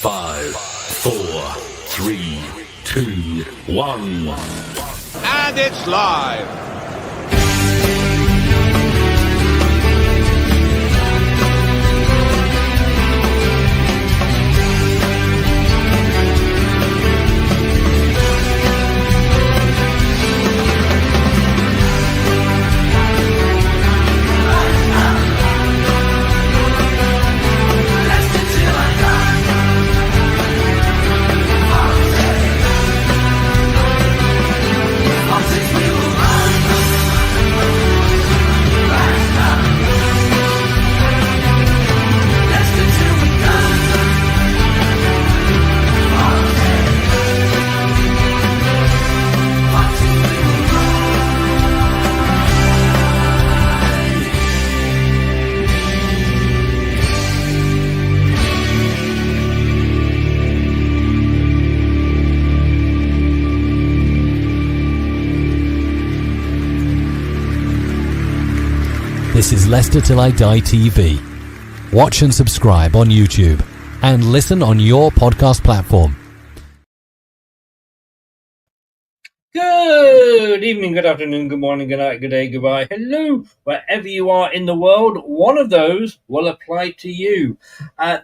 5, 4, 3, 2, 1. And it's live. This is Leicester Till I Die TV. Watch and subscribe on YouTube and listen on your podcast platform. Good evening, good afternoon, good morning, good night, good day, goodbye, hello, wherever you are in the world, one of those will apply to you.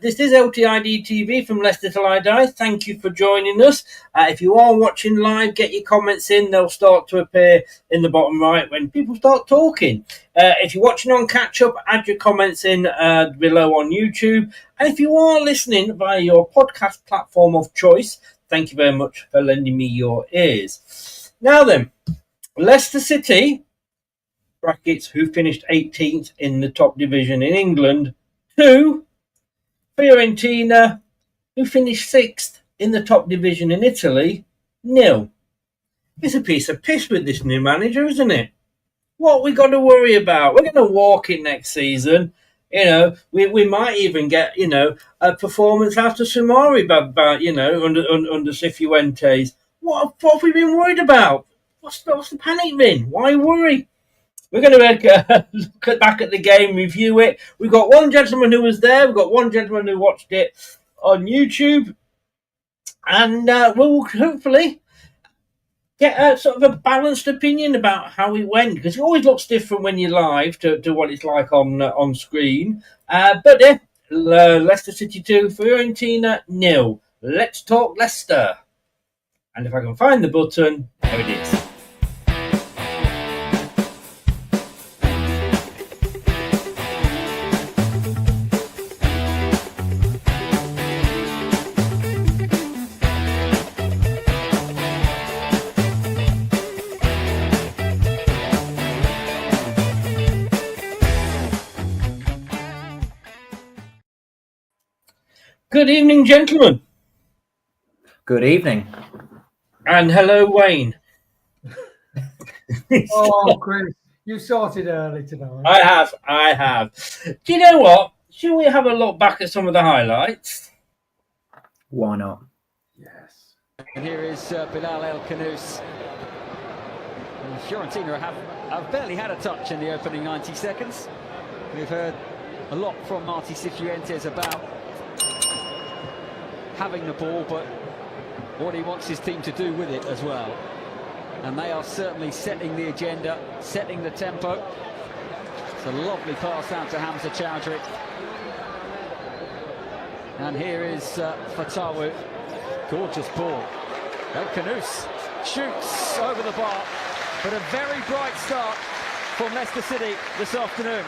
This is LTID TV from Leicester Till I Die. Thank you for joining us. If you are watching live, get your comments in. They'll start to appear in the bottom right when people start talking. If you're watching on catch up, add your comments in below on YouTube. And if you are listening via your podcast platform of choice, thank you very much for lending me your ears. Now then, Leicester City, brackets, who finished 18th in the top division in England, to Fiorentina, who finished 6th in the top division in Italy, 0. It's a piece of piss with this new manager, isn't it? What we got to worry about? We're going to walk it next season. You know, we might even get, a performance after Sumari, under Cifuentes. What have we been worried about? What's the panic been? Why worry? We're going to look back at the game, review it. We've got one gentleman who was there. We've got one gentleman who watched it on YouTube. And we'll hopefully get a sort of a balanced opinion about how it went, because it always looks different when you're live to what it's like on screen. But Leicester City 2, Fiorentina 0. Let's talk Leicester. And if I can find the button, there it is. Good evening, gentlemen. Good evening. And hello, Wayne. Oh, Chris, you sorted early tonight. I have. Do you know what? Should we have a look back at some of the highlights? Why not? Yes. And here is Bilal El Khanous. Fiorentina have barely had a touch in the opening 90 seconds. We've heard a lot from Marti Cifuentes about having the ball, but what he wants his team to do with it as well. And they are certainly setting the agenda, setting the tempo. It's a lovely pass out to Hamza Chowdhury. And here is Fatawu. Gorgeous ball. El Khanous shoots over the bar, but a very bright start from Leicester City this afternoon.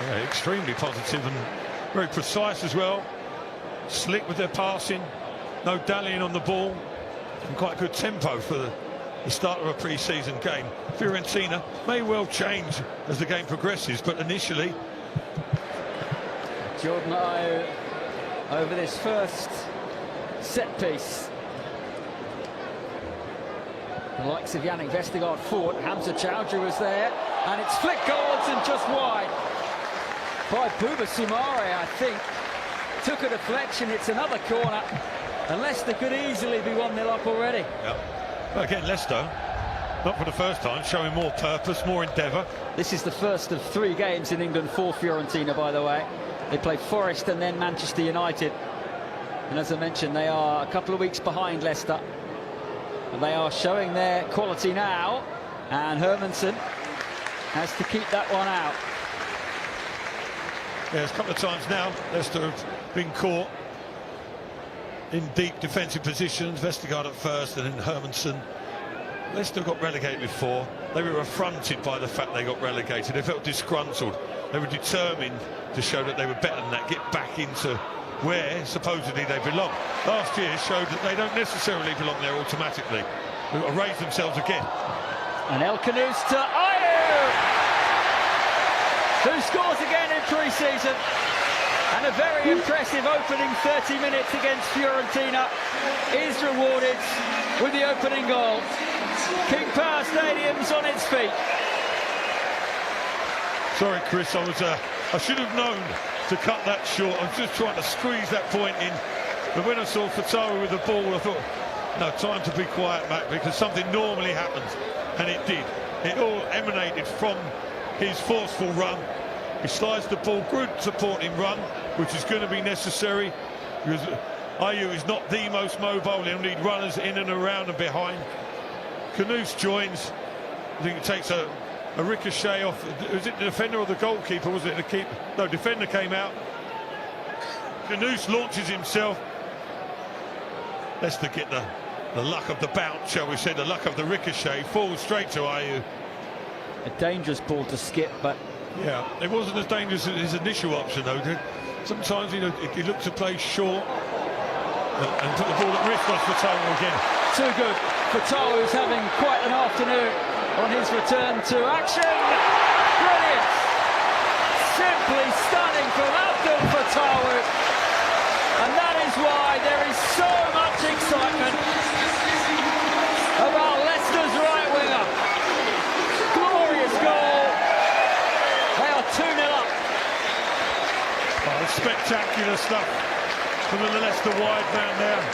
Yeah, extremely positive and very precise as well. Slick with their passing. No dallying on the ball, and quite good tempo for the start of a pre-season game. Fiorentina may well change as the game progresses, but initially... Jordan Ayew over this first set piece. The likes of Yannick Vestergaard forward, Hamza Chowdhury was there, and it's flicked goals and just wide by Bouba Soumaré, I think. Took a deflection, it's another corner. And Leicester could easily be 1-0 up already. Yep. Well, again, Leicester, not for the first time, showing more purpose, more endeavour. This is the first of 3 games in England for Fiorentina, by the way. They play Forest and then Manchester United. And as I mentioned, they are a couple of weeks behind Leicester. But they are showing their quality now. And Hermansen has to keep that one out. Yeah, a couple of times now, Leicester have been caught in deep defensive positions. Vestergaard at first, and then Hermansen. Leicester got relegated before. They were affronted by the fact they got relegated. They felt disgruntled. They were determined to show that they were better than that, get back into where supposedly they belong. Last year showed that they don't necessarily belong there automatically. They've got to raise themselves again. And El Khanous to Ayew, who scores again in pre-season. And a very impressive opening 30 minutes against Fiorentina is rewarded with the opening goal. King Power Stadium's on its feet. Sorry, Chris, I should have known to cut that short. I was just trying to squeeze that point in. But when I saw Fatawa with the ball, I thought, no, time to be quiet, Matt, because something normally happens. And it did. It all emanated from his forceful run. He slides the ball, good supporting run, which is going to be necessary, because Ayew is not the most mobile. He'll need runners in and around and behind. Khanous joins. I think it takes a ricochet off. Was it the defender or the goalkeeper? Was it the keeper? No, defender came out. Khanous launches himself. Leicester get the luck of the bounce, shall we say, the luck of the ricochet. Falls straight to Ayew. A dangerous ball to skip, but yeah, it wasn't as dangerous as his initial option, though. Sometimes, you know, he looked to play short and put the ball at risk on Fatawa again. Too good. Fatawa, who's having quite an afternoon on his return to action. Brilliant. Simply stunning from Abdul Fatawa. And that is why there is so much excitement about Leicester's right winger. Glorious goal. They are 2-0 up. Oh, spectacular stuff from the Leicester wide man there.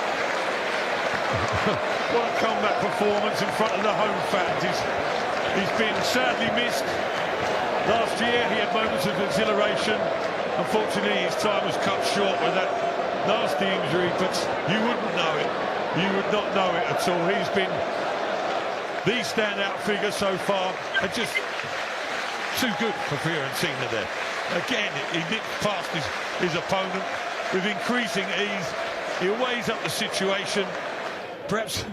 What a comeback performance in front of the home fans. He's been sadly missed. Last year he had moments of exhilaration. Unfortunately his time was cut short with that nasty injury, but you wouldn't know it. You would not know it at all. He's been the standout figure so far, and just too good for Fiorentina there. Again, he nipped past his opponent with increasing ease. He weighs up the situation. Perhaps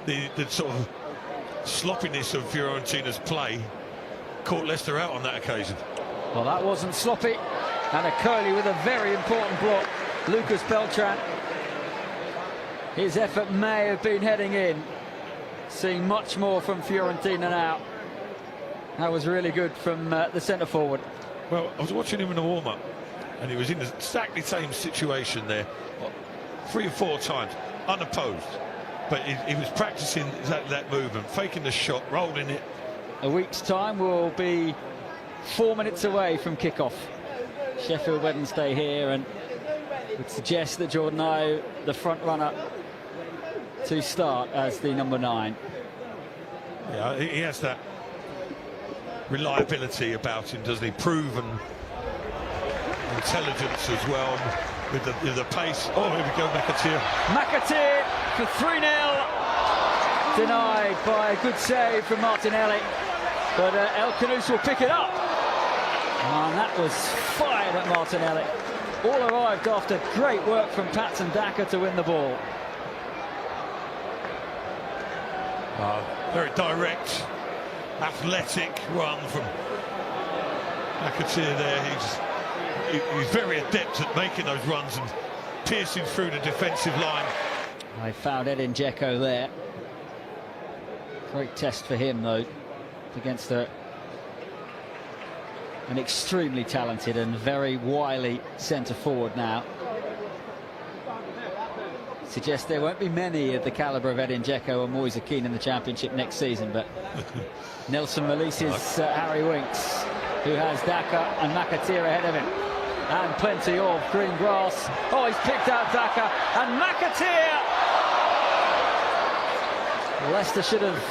the sort of sloppiness of Fiorentina's play caught Leicester out on that occasion. Well, that wasn't sloppy. And a Curly with a very important block. Lucas Beltran. His effort may have been heading in. Seeing much more from Fiorentina now. That was really good from the centre forward. Well, I was watching him in the warm-up, and he was in exactly the same situation there 3 or 4 times, unopposed. But he was practicing that movement, faking the shot, rolling it. A week's time will be 4 minutes away from kick-off. Sheffield Wednesday here, and would suggest that Jordan Ayew, the front runner to start as the number 9. Yeah, he has that reliability about him, doesn't he? Proven intelligence as well, with the pace. Oh, here we go, McAteer. McAteer for 3-0. Denied by a good save from Martinelli. But El Khanous will pick it up. And that was fired at Martinelli. All arrived after great work from Patson Daka to win the ball. Very direct, athletic run from McAteer there. He's very adept at making those runs and piercing through the defensive line. I found Edin Dzeko there. Great test for him, though, against an extremely talented and very wily centre forward now. Suggests there won't be many of the calibre of Edin Dzeko and Moise Keane in the Championship next season, but Nelson releases Harry Winks, who has Daka and McAteer ahead of him. And plenty of green grass. Oh, he's picked out Daka and McAteer! Leicester should have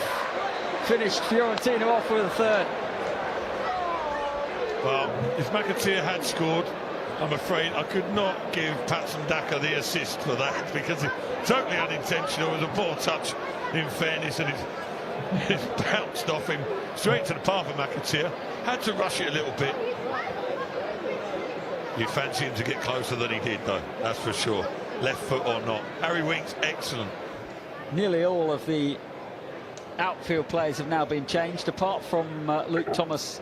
finished Fiorentina off with a third. Well, if McAteer had scored, I'm afraid I could not give Patson Daka the assist for that, because it's totally unintentional. It was a poor touch, in fairness, and it bounced off him straight to the path of McAteer. Had to rush it a little bit. You fancy him to get closer than he did, though, that's for sure. Left foot or not. Harry Winks, excellent. Nearly all of the outfield players have now been changed, apart from Luke Thomas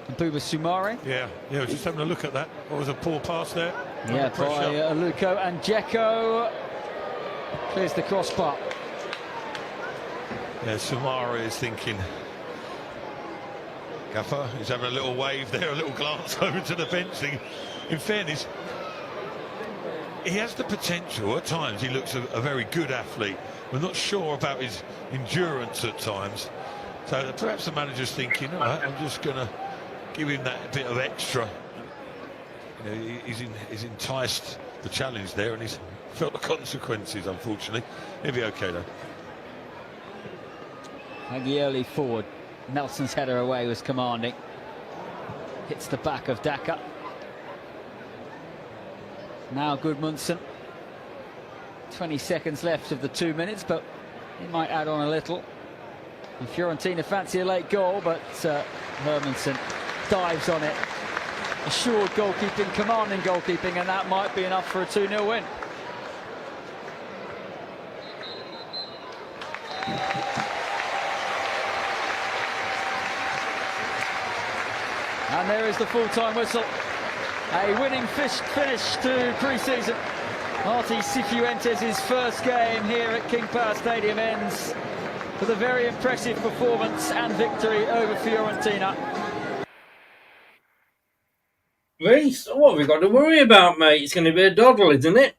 and Bouba Soumaré. Yeah, just having a look at that. What was a poor pass there? Yeah, by Luko, and Dzeko clears the crossbar. Yeah, Soumaré is thinking. Gaffer, he's having a little wave there, a little glance over to the bench. In fairness, he has the potential. At times, he looks a very good athlete. We're not sure about his endurance at times. So perhaps the manager's thinking, all right, I'm just going to give him that bit of extra. You know, he's enticed the challenge there, and he's felt the consequences, unfortunately. He'll be okay, though. And the early forward, Nelson's header away was commanding. Hits the back of Daka. Now Gudmundsson. 20 seconds left of the 2 minutes, but he might add on a little. And Fiorentina fancy a late goal, but Hermansen dives on it. Assured goalkeeping, commanding goalkeeping, and that might be enough for a 2-0 win. And there is the full-time whistle. A winning finish to pre-season. Marti Cifuentes' first game here at King Power Stadium ends with a very impressive performance and victory over Fiorentina. Reece, what have we got to worry about, mate? It's going to be a doddle, isn't it?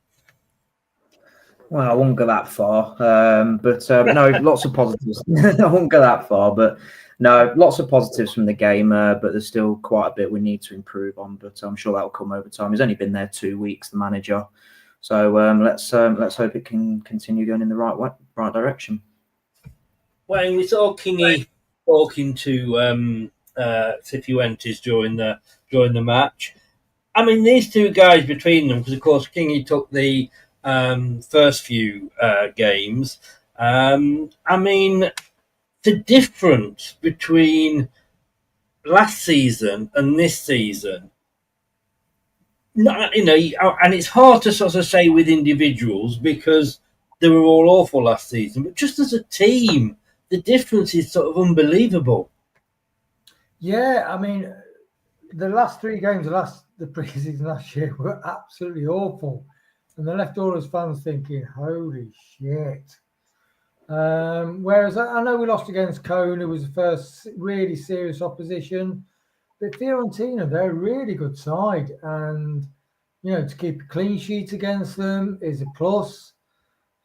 Well, I won't go that far, but no, lots of positives. I won't go that far, but no, lots of positives from the game, but there's still quite a bit we need to improve on, but I'm sure that'll come over time. He's only been there 2 weeks, the manager, so let's hope it can continue going in the right direction. Well, we saw Kingy talking to Cifuentes during the match. I mean, these two guys between them, because of course Kingy took the first few games. I mean, the difference between last season and this season, you know, and it's hard to sort of say with individuals because they were all awful last season, but just as a team, the difference is sort of unbelievable. Yeah, I mean, the last 3 games, the pre-season last year were absolutely awful. And they left all us fans thinking, holy shit. Whereas I know we lost against Cone, who was the first really serious opposition. But Fiorentina, they're a really good side. And, you know, to keep a clean sheet against them is a plus.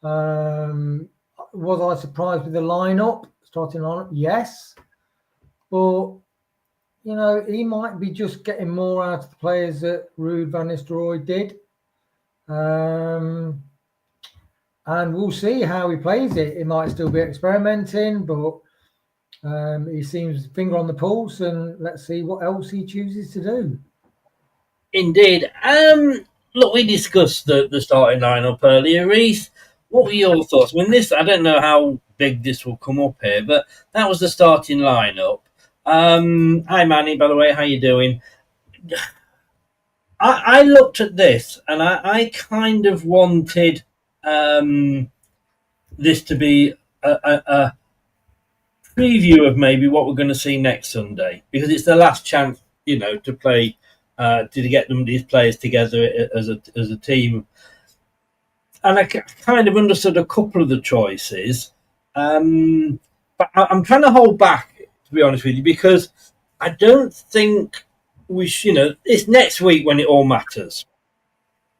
Was I surprised with the lineup, starting lineup? Yes. But, you know, he might be just getting more out of the players that Ruud van Nistelrooy did. And we'll see how he plays it. He might still be experimenting, but he seems finger on the pulse, and let's see what else he chooses to do. Indeed. Look, we discussed the starting lineup earlier. Reece, what were your thoughts? I mean, I don't know how big this will come up here, but that was the starting lineup. Hi, Manny, by the way, how you doing? I looked at this and I kind of wanted this to be a preview of maybe what we're going to see next Sunday, because it's the last chance, you know, to play, to get these players together as a team. And I kind of understood a couple of the choices, but I'm trying to hold back, to be honest with you, because I don't think it's next week when it all matters.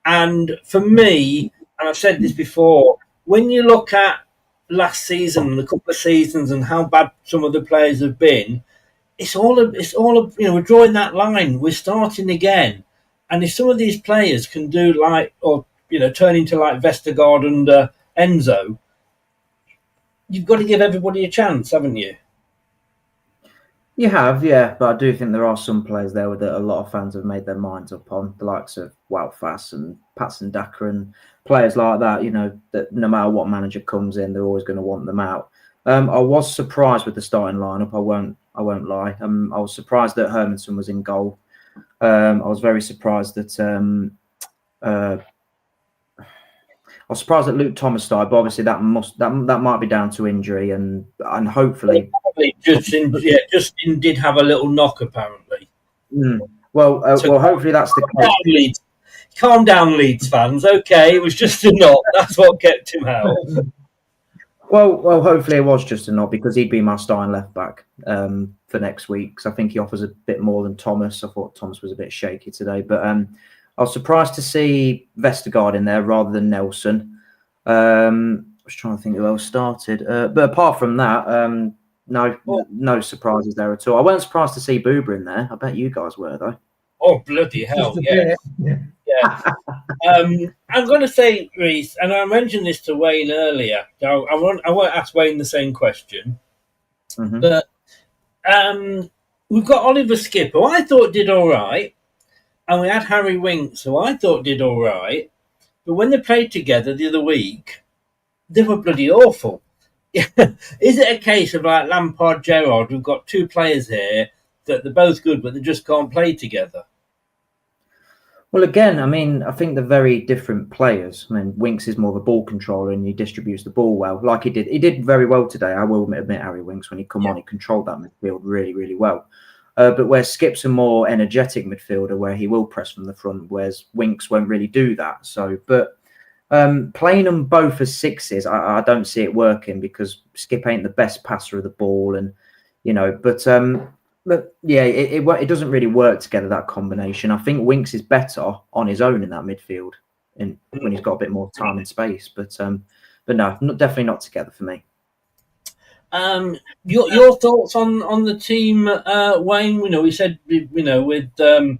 And for me, and I've said this before, when you look at last season, the couple of seasons, and how bad some of the players have been, it's all we're drawing that line. We're starting again, and if some of these players can do turn into like Vestergaard and Enzo, you've got to give everybody a chance, haven't you? You have, yeah, but I do think there are some players there that a lot of fans have made their minds up on, the likes of Wout Faes and Patson Daka and players like that. That no matter what manager comes in, they're always going to want them out. I was surprised with the starting lineup. I won't lie. I was surprised that Hermanson was in goal. I was very surprised that I was surprised that Luke Thomas started, but obviously that might be down to injury and hopefully Justin did have a little knock apparently. Well, hopefully that's the case. Calm down, Leeds fans. Okay, it was just a knock. That's what kept him out. Well, hopefully it was just a knock because he'd be my starting left back for next week. Because I think he offers a bit more than Thomas. I thought Thomas was a bit shaky today, but I was surprised to see Vestergaard in there rather than Nelson. I was trying to think who else started, but apart from that, no surprises there at all. I wasn't surprised to see Booba in there. I bet you guys were though. Oh bloody hell! Yeah. I'm going to say, Reese, and I mentioned this to Wayne earlier. I won't ask Wayne the same question, but we've got Oliver Skip, who I thought did all right, and we had Harry Winks, who I thought did all right, but when they played together the other week, they were bloody awful. Is it a case of like Lampard, Gerrard? We've got two players here that they're both good, but they just can't play together. Well, again, I mean, I think they're very different players. I mean, Winks is more of a ball controller and he distributes the ball well, like he did. He did very well today. I will admit, Harry Winks, when he come on, he controlled that midfield really, really well. But where Skip's a more energetic midfielder, where he will press from the front, whereas Winks won't really do that. So, but playing them both as sixes, I don't see it working because Skip ain't the best passer of the ball, and But yeah, it doesn't really work together, that combination. I think Winks is better on his own in that midfield, when he's got a bit more time and space. But no, definitely not together for me. Your thoughts on the team, Wayne? We said with Tom.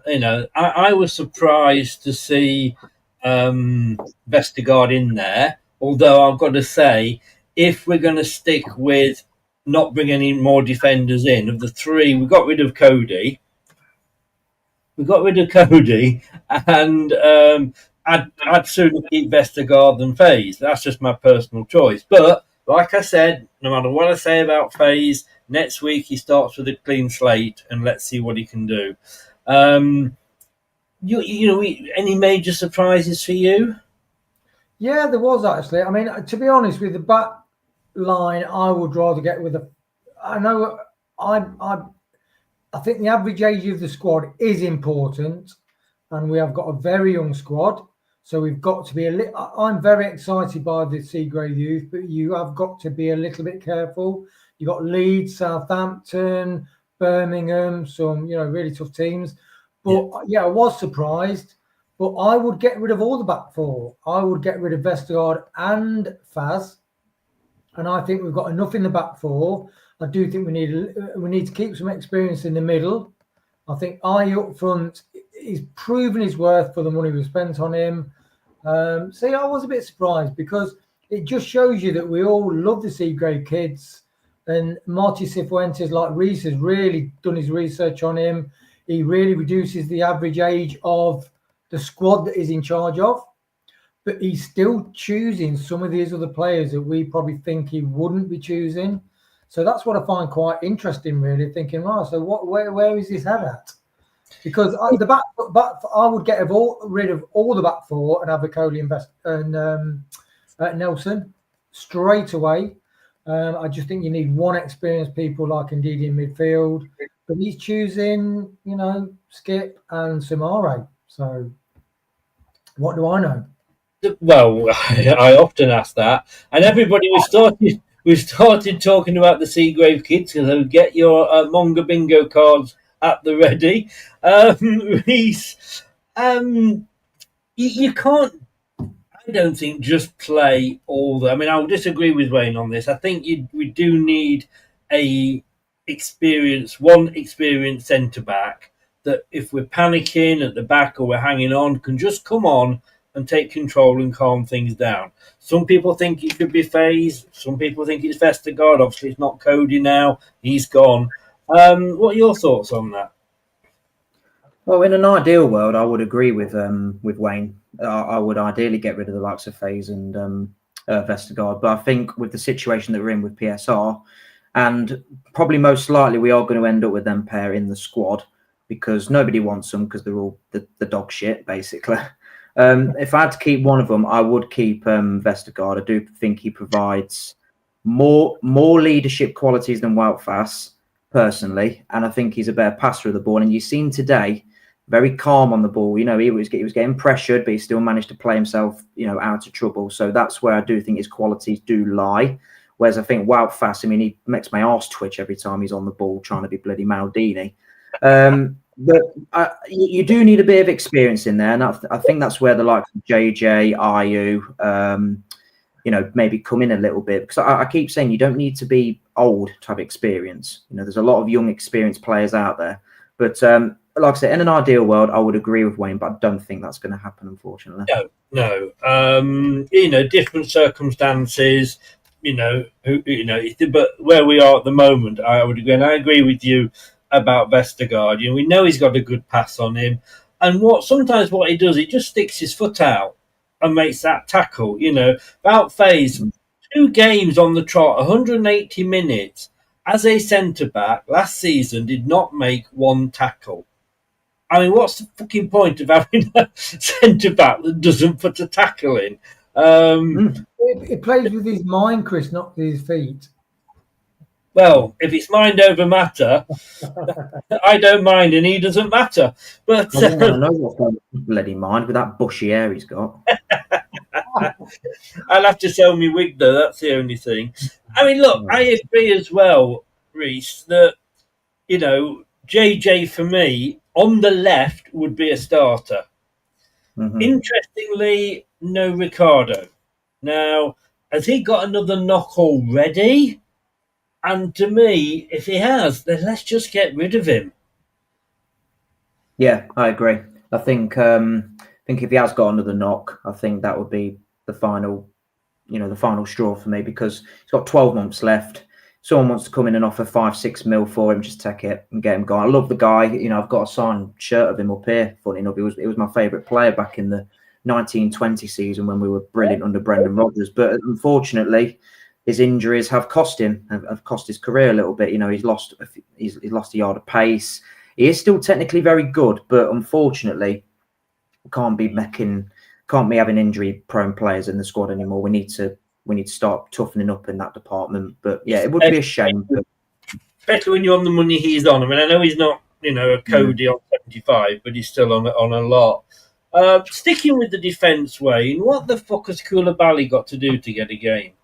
I was surprised to see Vestergaard in there. Although I've got to say, if we're going to stick with not bring any more defenders in, of the three, we got rid of Cody. And I'd sooner keep Vestergaard than Faes. That's just my personal choice. But like I said, no matter what I say about Faes, next week he starts with a clean slate, and let's see what he can do. Any major surprises for you? Yeah, there was actually. I mean, to be honest, with the back line, I would rather get with a. I know I think the average age of the squad is important, and we have got a very young squad, so we've got to be I'm very excited by the Seagrave youth, but you have got to be a little bit careful. You got Leeds, Southampton, Birmingham, some really tough teams. But yeah, I was surprised. But I would get rid of all the back four. I would get rid of Vestergaard and Faes. And I think we've got enough in the back four. I do think we need to keep some experience in the middle. I think up front, he's proven his worth for the money we spent on him. I was a bit surprised because it just shows you that we all love the Seagrave kids. And Marty Cifuentes, like Reese, has really done his research on him. He really reduces the average age of the squad that he's in charge of. But he's still choosing some of these other players that we probably think he wouldn't be choosing. So that's what I find quite interesting, really, thinking, so where is his head at? Because the back I would get rid of all the back four and have a Coley and Nelson straight away. I just think you need one experienced people like indeed in midfield. But he's choosing, Skip and Samare. So what do I know? Well, I often ask that, and everybody we started talking about the Seagrave kids, so get your Monga bingo cards at the ready. Reese, you can't, I don't think, just play all the. I mean, I'll disagree with Wayne on this. I think we do need one experienced centre back that, if we're panicking at the back or we're hanging on, can just come on and take control and calm things down. Some people think it could be Faze. Some people think it's Vestergaard. Obviously, it's not Cody now. He's gone. What are your thoughts on that? Well, in an ideal world, I would agree with Wayne. I would ideally get rid of the likes of Faze and Vestergaard. But I think with the situation that we're in with PSR, and probably most likely we are going to end up with them pair in the squad because nobody wants them because they're all the dog shit, basically. If I had to keep one of them, I would keep Vestergaard. I do think he provides more leadership qualities than Wout Faes, personally, and I think he's a better passer of the ball. And you've seen today, very calm on the ball. You know, he was getting pressured, but he still managed to play himself, you know, out of trouble. So that's where I do think his qualities do lie. Whereas I think Wout Faes, I mean, he makes my arse twitch every time he's on the ball trying to be bloody Maldini. But you do need a bit of experience in there, and I think that's where the likes of JJ, Ayew, you know, maybe come in a little bit, because I keep saying you don't need to be old to have experience. You know, there's a lot of young, experienced players out there. But like I said, in an ideal world, I would agree with Wayne, but I don't think that's going to happen, unfortunately. No. You know, different circumstances. But where we are at the moment, I would agree, and I agree with you about Vestergaard. You know, we know he's got a good pass on him, and sometimes what he does, he just sticks his foot out and makes that tackle. You know, Wout Faes, 2 games on the trot, 180 minutes as a centre back last season, did not make 1 tackle. I mean, what's the fucking point of having a centre back that doesn't put a tackle in? It plays with his mind, Chris, not with his feet. Well, if it's mind over matter, I don't mind and he doesn't matter. But I don't know what's bloody mind with that bushy hair he's got. I'll have to sell me wig though, that's the only thing. I mean, look, I agree as well, Reese, that, you know, JJ for me on the left would be a starter. Interestingly, no Ricardo. Now, has he got another knock already? And to me, if he has, then let's just get rid of him. Yeah, I agree. I think if he has got another knock, I think that would be the final straw for me, because he's got 12 months left. Someone wants to come in and offer 5-6 mil for him, just take it and get him going. I love the guy. You know, I've got a signed shirt of him up here. Funny enough, it was my favourite player back in the 1920 season when we were brilliant under Brendan Rodgers. But unfortunately, his injuries have cost his career a little bit. You know, he's lost a yard of pace. He is still technically very good, but unfortunately, can't be having injury-prone players in the squad anymore. We need to start toughening up in that department. But yeah, it would be a shame. Especially when you're on the money he's on. I mean, I know he's not, you know, a Cody on 75, but he's still on a lot. Sticking with the defence, Wayne, what the fuck has Koulibaly got to do to get a game?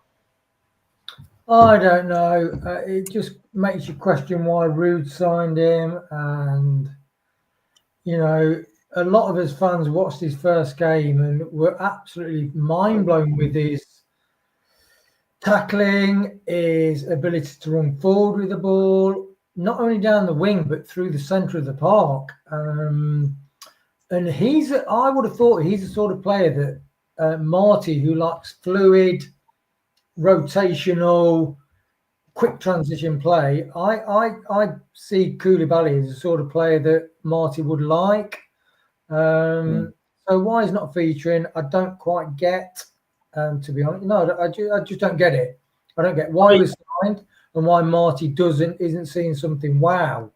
I don't know. It just makes you question why Rude signed him. And, you know, a lot of us fans watched his first game and were absolutely mind-blown with his tackling, his ability to run forward with the ball, not only down the wing, but through the centre of the park. And I would have thought he's the sort of player that Marty, who likes fluid, rotational, quick transition play. I see Koulibaly as the sort of player that Marty would like. So why he's not featuring, I don't quite get. To be honest, no, I just don't get it. I don't get why he was signed and why Marty isn't seeing something wow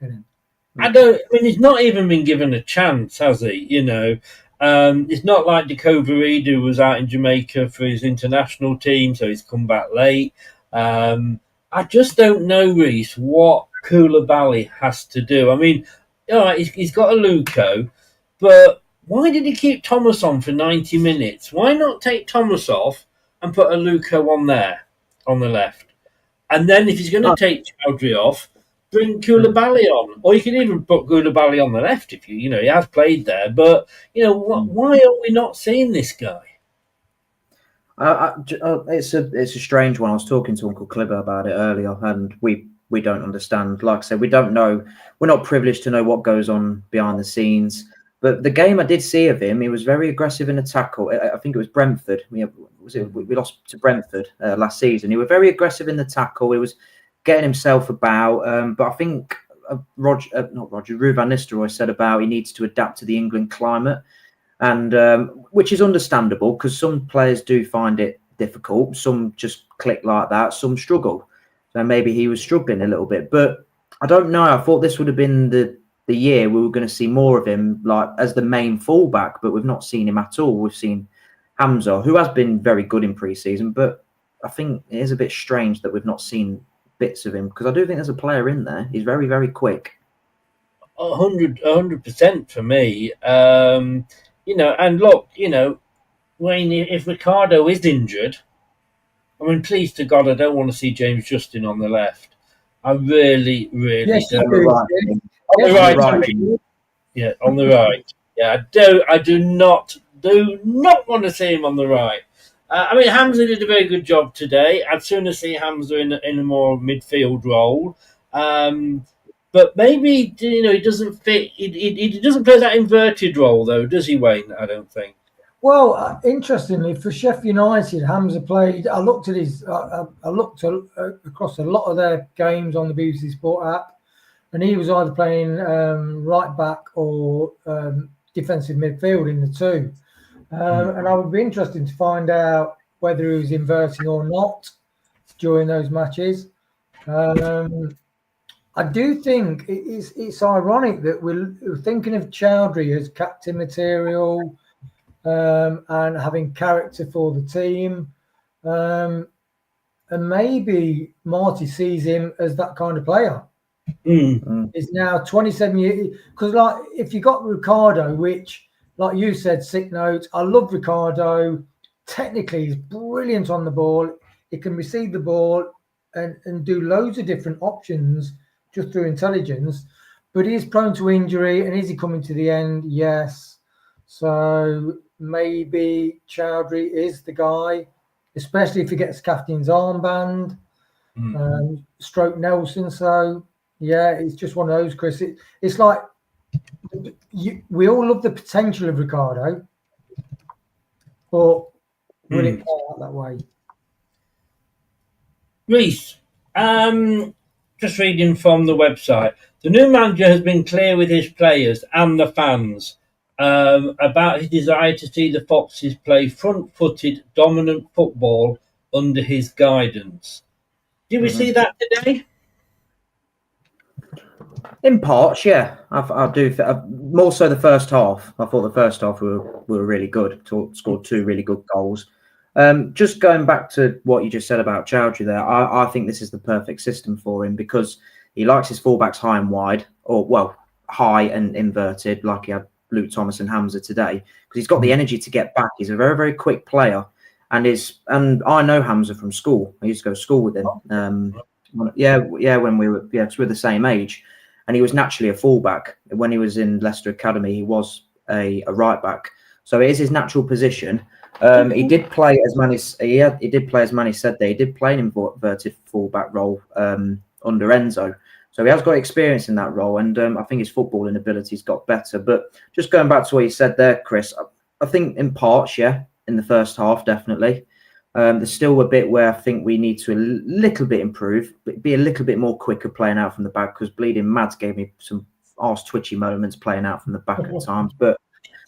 in him. I mean, he's not even been given a chance, has he? You know, it's not like Decovery, who was out in Jamaica for his international team, so he's come back late. I just don't know, Reese, what Koulibaly has to do. I mean, all right, he's got a Luco, but why did he keep Thomas on for 90 minutes? Why not take Thomas off and put a Luco on there, on the left? And then if he's going to take Chowdhury off, bring Koulibaly on. Or you can even put Koulibaly on the left if he has played there. But, you know, why are we not seeing this guy? It's a strange one. I was talking to Uncle Clibber about it earlier, and we don't understand. Like I said, we don't know. We're not privileged to know what goes on behind the scenes. But the game I did see of him, he was very aggressive in the tackle. I think it was Brentford. We lost to Brentford last season. He was very aggressive in the tackle. He was getting himself about. But I think Ruud van Nistelrooy said about he needs to adapt to the England climate, and which is understandable because some players do find it difficult. Some just click like that. Some struggle. So maybe he was struggling a little bit. But I don't know. I thought this would have been the year we were going to see more of him, like as the main fullback, but we've not seen him at all. We've seen Hamza, who has been very good in pre-season, but I think it is a bit strange that we've not seen bits of him because I do think there's a player in there. He's very, very quick. 100% for me. And look, Wayne, if Ricardo is injured, I mean, please to God, I don't want to see James Justin on the left. I really, really don't. On the right. Yeah, on the right. Yeah, I do not want to see him on the right. I mean, Hamza did a very good job today. I'd sooner see Hamza in a more midfield role. But maybe, he doesn't fit. He doesn't play that inverted role, though, does he, Wayne? I don't think. Well, interestingly, for Sheffield United, Hamza played. I looked at across a lot of their games on the BBC Sport app. And he was either playing right back or defensive midfield in the two. And I would be interested to find out whether he was inverting or not during those matches. I do think it's ironic that we're thinking of Chowdhury as captain material and having character for the team. And maybe Marty sees him as that kind of player. Is now 27 years, because like if you got Ricardo, which like you said, sick notes, I love Ricardo. Technically he's brilliant on the ball. He can receive the ball and do loads of different options just through intelligence, but he's prone to injury. And is he coming to the end? Yes. So maybe Chowdhury is the guy, especially if he gets captain's armband, stroke Nelson. So yeah, it's just one of those, Chris. It's like we all love the potential of Ricardo, but will it play out that way? Reece, just reading from the website, the new manager has been clear with his players and the fans about his desire to see the Foxes play front-footed, dominant football under his guidance. Did we see that today? In parts, yeah. I do. More so the first half. I thought the first half we were really good. Scored 2 really good goals. Just going back to what you just said about Chowdhury there, I think this is the perfect system for him because he likes his fullbacks high and wide, high and inverted, like he had Luke Thomas and Hamza today, because he's got the energy to get back. He's a very, very quick player, and I know Hamza from school. I used to go to school with him. When we were because we're the same age. And he was naturally a fullback. When he was in Leicester Academy, he was a right back. So it is his natural position. He did play as Manny said there. He did play an inverted fullback role under Enzo. So he has got experience in that role, and I think his footballing ability's got better. But just going back to what you said there, Chris, I think in parts, yeah, in the first half, definitely. There's still a bit where I think we need to a little bit improve, but be a little bit more quicker playing out from the back, because Bleeding Mads gave me some arse twitchy moments playing out from the back at times. But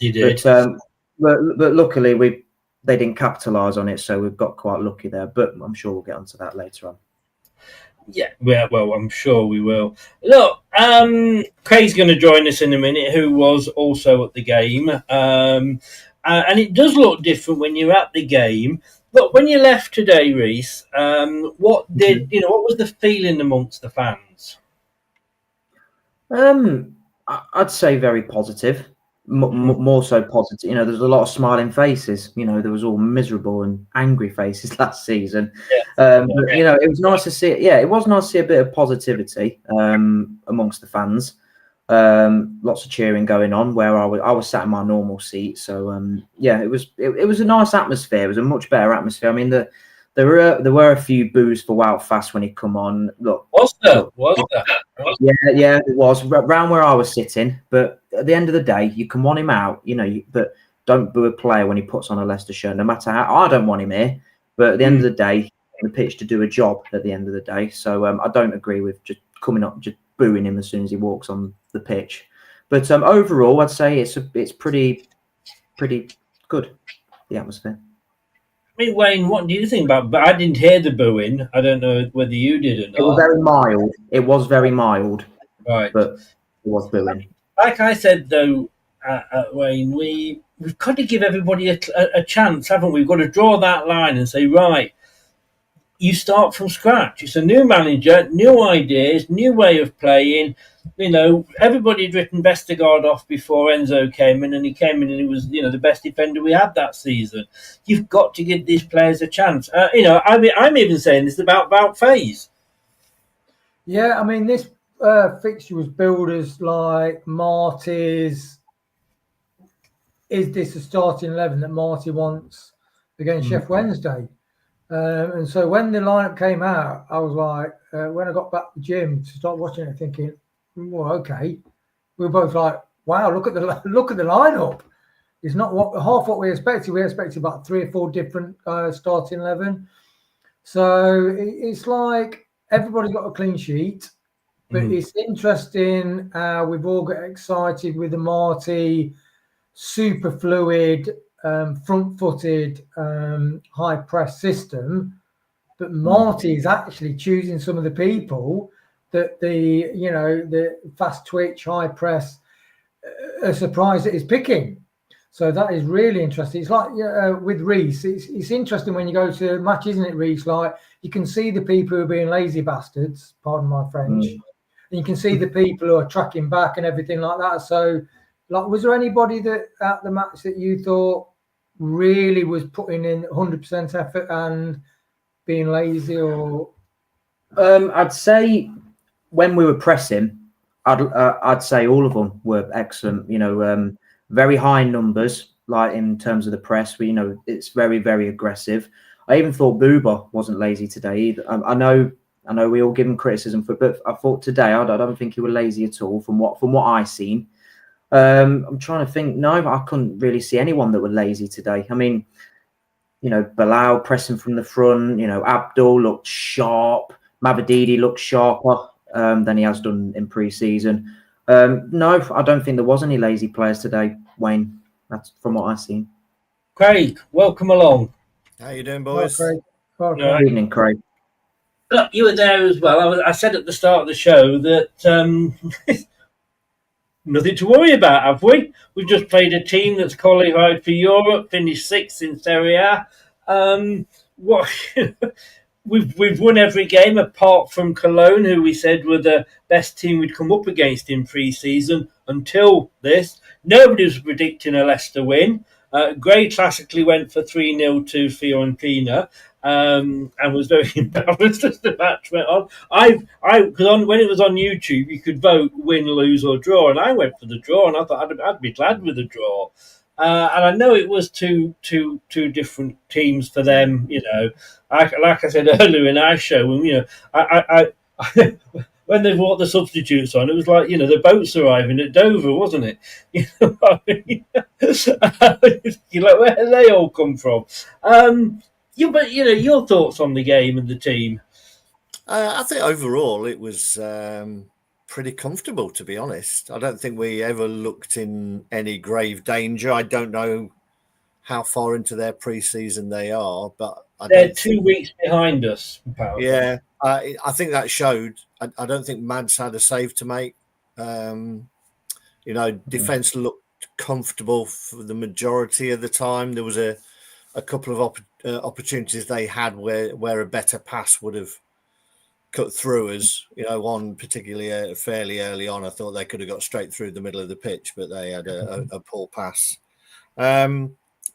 you did. But luckily they didn't capitalise on it, so we've got quite lucky there. But I'm sure we'll get onto that later on. Yeah, well, I'm sure we will. Look, Craig's going to join us in a minute, who was also at the game. And it does look different when you're at the game. Look, when you left today, Reece, what was the feeling amongst the fans? I'd say very positive. More so positive. There's a lot of smiling faces. There was all miserable and angry faces last season. Yeah. But, it was nice to see. Yeah, it was nice to see a bit of positivity amongst the fans. Lots of cheering going on where I was sat in my normal seat. So it was a nice atmosphere. It was a much better atmosphere. I mean, the There were a few boos for Wout Fast when he come on. Look, Was there? Yeah, it was round where I was sitting. But at the end of the day, you can want him out, but don't boo a player when he puts on a Leicester shirt. No matter how, I don't want him here. But at the end of the day, he's on the pitch to do a job. At the end of the day, so I don't agree with just coming up, just booing him as soon as he walks on the pitch. But overall, I'd say it's pretty good, the atmosphere. I mean, Wayne, what do you think about? But I didn't hear the booing. I don't know whether you did or not. It was very mild. It was very mild, right? But it was booing. Like I said, though, Wayne, we've got to give everybody a chance, haven't we? We've got to draw that line and say, right, you start from scratch. It's a new manager, new ideas, new way of playing. Everybody had written Vestergaard off before Enzo came in, and he came in and he was, the best defender we had that season. You've got to give these players a chance. I'm even saying this about Wout Faes. Yeah, I mean, this fixture was billed as like Marty's. Is this a starting 11 that Marty wants against Sheff Wednesday? And so when the lineup came out, I was like, when I got back to the gym to start watching it, thinking, well, okay. We were both like, wow, look at the lineup. It's not half what we expected. We expected about 3 or 4 different starting 11. So it's like everybody's got a clean sheet, but it's interesting. We've all got excited with the Marty super fluid, front-footed, high-press system. But Marty is actually choosing some of the people that the fast twitch, high press, are surprised that he's picking. So that is really interesting. It's like with Reece, it's interesting when you go to a match, isn't it, Reece? Like you can see the people who are being lazy bastards, pardon my French, and you can see the people who are tracking back and everything like that. So, like, was there anybody that at the match that you thought really was putting in 100% effort and being lazy? Or I'd say when we were pressing, I'd say all of them were excellent. Very high numbers, like in terms of the press. It's very, very aggressive. I even thought Booba wasn't lazy today either. I know we all give him criticism but I thought today I don't think he was lazy at all from what I seen. I'm trying to think. No, I couldn't really see anyone that were lazy today. I mean, Bilal pressing from the front. Abdul looked sharp. Mavadidi looked sharper than he has done in pre-season. No, I don't think there was any lazy players today, Wayne. That's from what I've seen. Craig, welcome along. How you doing, boys? Good evening, Craig. Look, you were there as well. I said at the start of the show that nothing to worry about, have we? We've just played a team that's qualified for Europe, finished 6th in Serie A. We've won every game apart from Cologne, who we said were the best team we'd come up against in pre-season. Until this, nobody was predicting a Leicester win. Gray classically went for 3-0 to Fiorentina and was very embarrassed as the match went on. Because when it was on YouTube, you could vote win, lose or draw, and I went for the draw, and I thought I'd be glad with a draw. And I know it was two different teams for them. Like I said earlier in our show, when when they brought the substitutes on, it was like the boats arriving at Dover, wasn't it? You know what I mean? You're like, where did they all come from? But your thoughts on the game and the team? I think overall it was pretty comfortable, to be honest. I don't think we ever looked in any grave danger. I don't know how far into their pre-season they are, but they're 2 weeks behind us. Apparently. Yeah, I think that showed. I don't think Mads had a save to make. Defence looked comfortable for the majority of the time. There was a couple of opportunities they had where a better pass would have cut through us. One particularly fairly early on, I thought they could have got straight through the middle of the pitch, but they had a poor pass.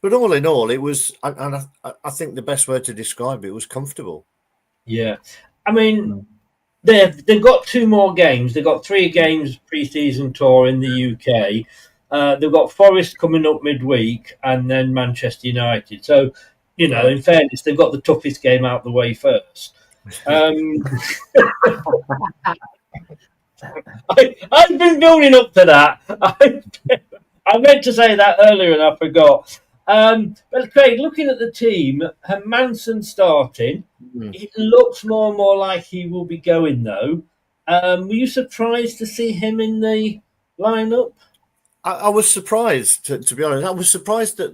But all in all, it was, and I think the best word to describe it was comfortable. Yeah. I mean, they've got 2 more games. They've got 3 games pre-season tour in the UK. They've got Forest coming up midweek and then Manchester United. So, In fairness, they've got the toughest game out the way first. I've been building up to that. I meant to say that earlier and I forgot. But Craig, looking at the team, Hermansen starting, it looks more and more like he will be going though. Were you surprised to see him in the lineup? I was surprised, to be honest. I was surprised that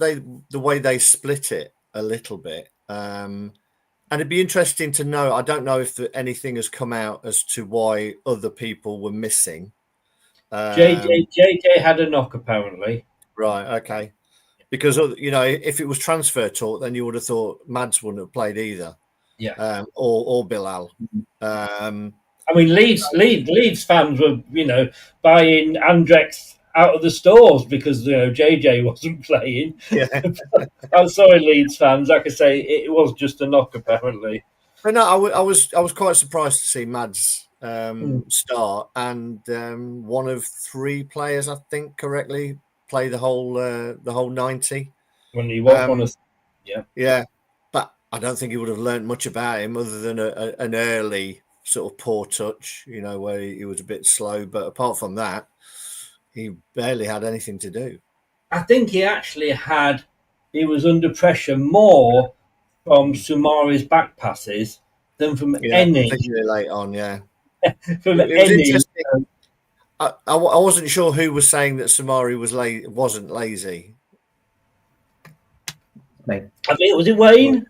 the way they split it a little bit. And it'd be interesting to know. I don't know if anything has come out as to why other people were missing. JJ had a knock apparently. Right. Okay. Because if it was transfer talk, then you would have thought Mads wouldn't have played either. Yeah. Or Bilal. I mean, Leeds fans were buying Andrex out of the stores because JJ wasn't playing. Yeah. I'm sorry, Leeds fans. Like I say, it was just a knock apparently. But no, I was quite surprised to see Mads start, and one of 3 players, I think correctly, play the whole 90. When he was one of, yeah, but I don't think he would have learned much about him other than an early sort of poor touch, where he was a bit slow. But apart from that, he barely had anything to do. I think he was under pressure more from Soumari's back passes than from any. Particularly late on, yeah. From it was any. Interesting. I wasn't sure who was saying that Soumari wasn't lazy. Me. I think was it Wayne?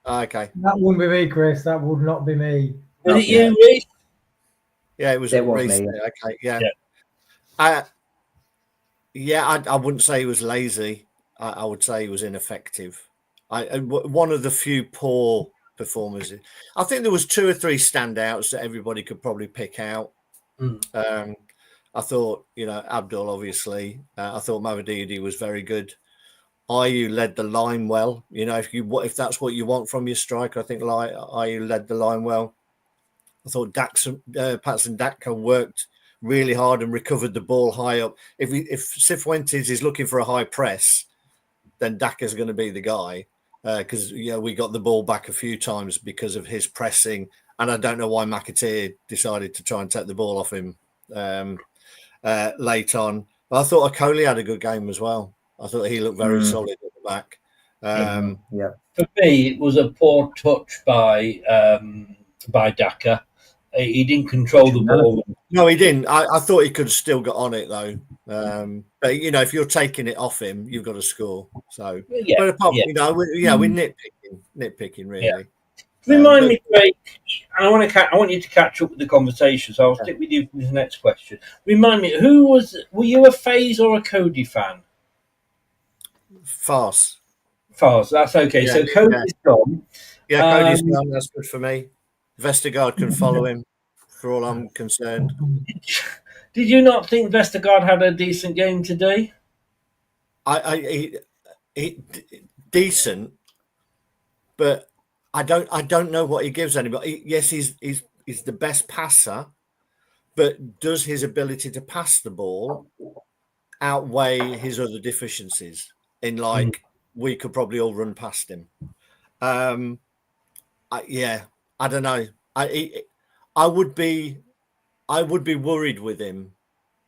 Okay. That wouldn't be me, Chris. That would not be me. Was it you, Reece? Yeah, it was me. Okay, yeah. I wouldn't say he was lazy. I would say he was ineffective. One of the few poor performers. I think there was 2 or 3 standouts that everybody could probably pick out. I thought, Abdul, obviously. I thought Mavididi was very good. Ayew led the line well. If that's what you want from your striker, I think Ayew led the line well. I thought Patson Daka worked really hard and recovered the ball high up. If Cifuentes is looking for a high press, then Daka's going to be the guy because we got the ball back a few times because of his pressing, and I don't know why McAteer decided to try and take the ball off him late on. But I thought Okoli had a good game as well. I thought he looked very solid at the back. For me, it was a poor touch by Daka. He didn't control the ball. No, he didn't. I thought he could have still got on it though. But if you're taking it off him, you've got to score. So, but apart, we're nitpicking really. Yeah. Remind me, Craig. I want you to catch up with the conversation. So I'll stick with you for this next question. Remind me, were you a FaZe or a Cody fan? Farce. That's okay. So Cody's gone. Yeah, Cody's gone. That's good for me. Vestergaard can follow him, for all I'm concerned. Did you not think Vestergaard had a decent game today? He decent, but I don't know what he gives anybody. Yes, he's the best passer, but does his ability to pass the ball outweigh his other deficiencies? We could probably all run past him. I don't know. I would be worried with him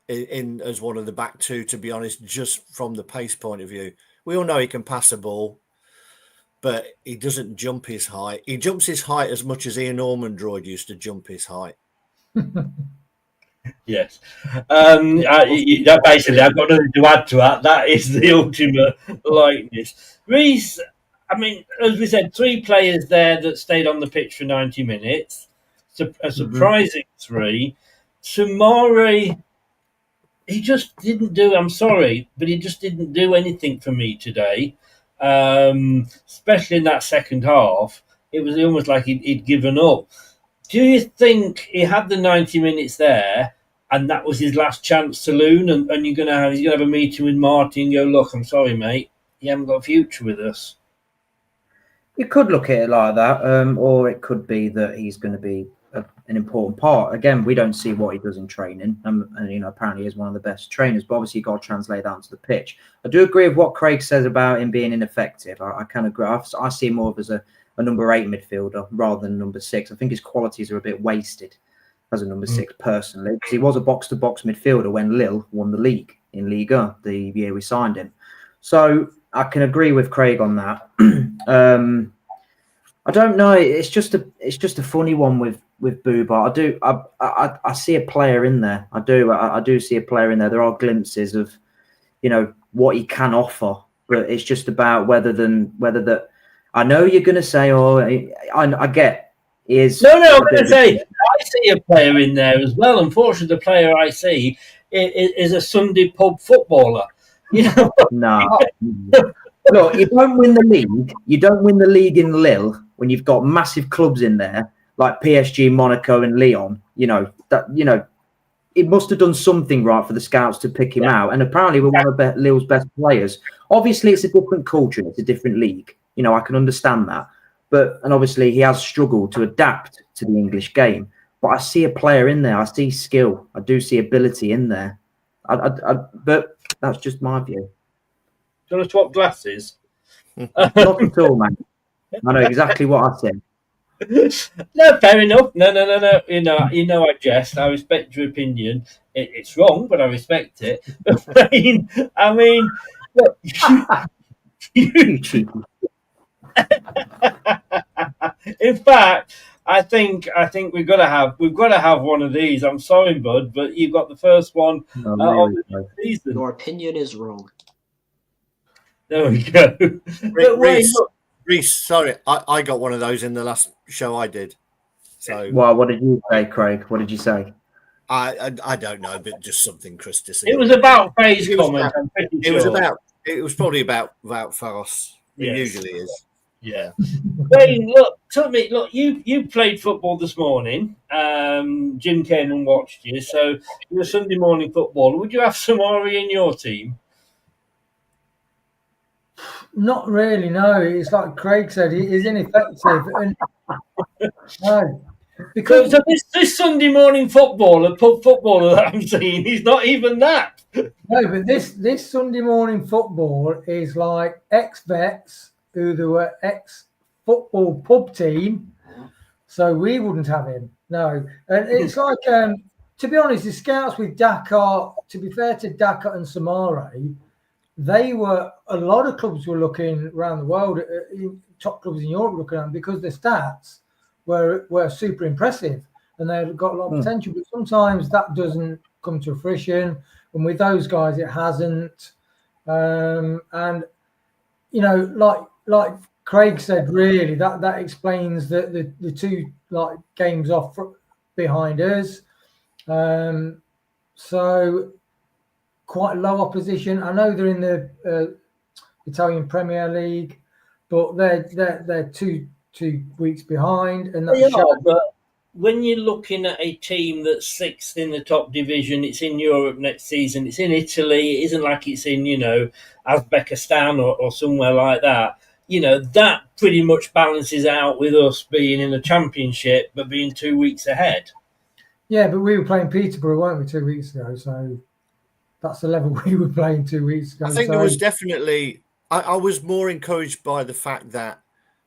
in as one of the back 2, to be honest, just from the pace point of view. We all know he can pass a ball, but he doesn't jump his height. He jumps his height as much as Ian Ormondroyd used to jump his height. Yes. Basically, I've got nothing to add to that. That is the ultimate likeness. Reece, I mean, as we said, 3 players there that stayed on the pitch for 90 minutes. A surprising 3. Soumari, he just didn't do, I'm sorry, but he just didn't do anything for me today, especially in that second half. It was almost like he'd given up. Do you think he had the 90 minutes there and that was his last chance to loon and he's going to have a meeting with Marty and go, look, I'm sorry, mate, you haven't got a future with us? You could look at it like that, or it could be that he's going to be an important part. Again, we don't see what he does in training, and apparently he's one of the best trainers. But obviously, you got to translate that onto the pitch. I do agree with what Craig says about him being ineffective. I kind of agree. I see him more of as a number 8 midfielder rather than number 6. I think his qualities are a bit wasted as a number 6 personally, because he was a box-to-box midfielder when Lille won the league in Liga the year we signed him. So I can agree with Craig on that. I don't know. It's just a funny one with Buba. I see a player in there. I do see a player in there. There are glimpses of, what he can offer, but it's just about whether that. I know you're going to say, I get is no. I'm going to say I see a player in there as well. Unfortunately, the player I see is a Sunday pub footballer. No. Look, you don't win the league. You don't win the league in Lille when you've got massive clubs in there like PSG, Monaco, and Lyon. It must have done something right for the scouts to pick him out. And apparently, we're one of Lille's best players. Obviously, it's a different culture. It's a different league. I can understand that. And obviously, he has struggled to adapt to the English game. But I see a player in there. I see skill. I do see ability in there. But that's just my view. Do you want to swap glasses? Not at all, man. I know exactly what I said. No, fair enough. No. You know, I jest. I respect your opinion. It's wrong, but I respect it. I mean, look, You cheeky. in fact, I think we've got to have one of these. I'm sorry, bud, but you've got the first one of the season. Your opinion is wrong. There we go. Reece, sorry, I got one of those in the last show I did. So, well, what did you say, Craig? What did you say? I don't know, but just something Chris disagreed. It was about Faye's comment. I'm pretty sure. It was probably about Faros. It usually is. Yeah. Wayne, look, tell me, you played football this morning. Jim came and watched you, so you're a Sunday morning footballer. Would you have Samari in your team? Not really, no. It's like Craig said, he's ineffective. And no, because this Sunday morning pub footballer that I'm seeing, he's not even that. No, but this Sunday morning football is like ex-vets who were ex-football pub team, so we wouldn't have him. No, and it's like to be honest, the scouts with Dakar. To be fair to Dakar and Samare, a lot of clubs were looking around the world, top clubs in Europe looking at them because their stats were super impressive and they've got a lot of potential. But sometimes that doesn't come to fruition, and with those guys, it hasn't. And like Craig said, really that explains the two games off behind us. So. Quite low opposition. I know they're in the Italian Premier League, but they're two weeks behind. And that's but when you're looking at a team that's 6th in the top division, it's in Europe next season, it's in Italy. It isn't like it's in Uzbekistan or somewhere like that. That pretty much balances out with us being in the Championship but being 2 weeks ahead. Yeah, but we were playing Peterborough, weren't we, 2 weeks ago? So. That's the level we were playing 2 weeks ago. I think there was definitely. I was more encouraged by the fact that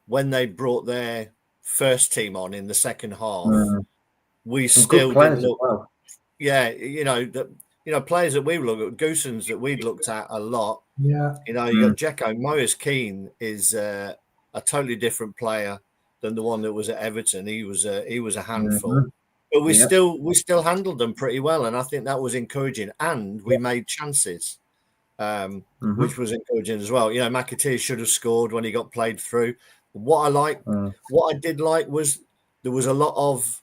when they brought their first team on in the second half, we still didn't look. Well. Yeah, players that we looked at, Goosens that we'd looked at a lot. Yeah, you got Dzeko. Moyes Keane is a totally different player than the one that was at Everton. He was a handful. But we still handled them pretty well, and I think that was encouraging. And we made chances, which was encouraging as well. McAteer should have scored when he got played through. What I did like was there was a lot of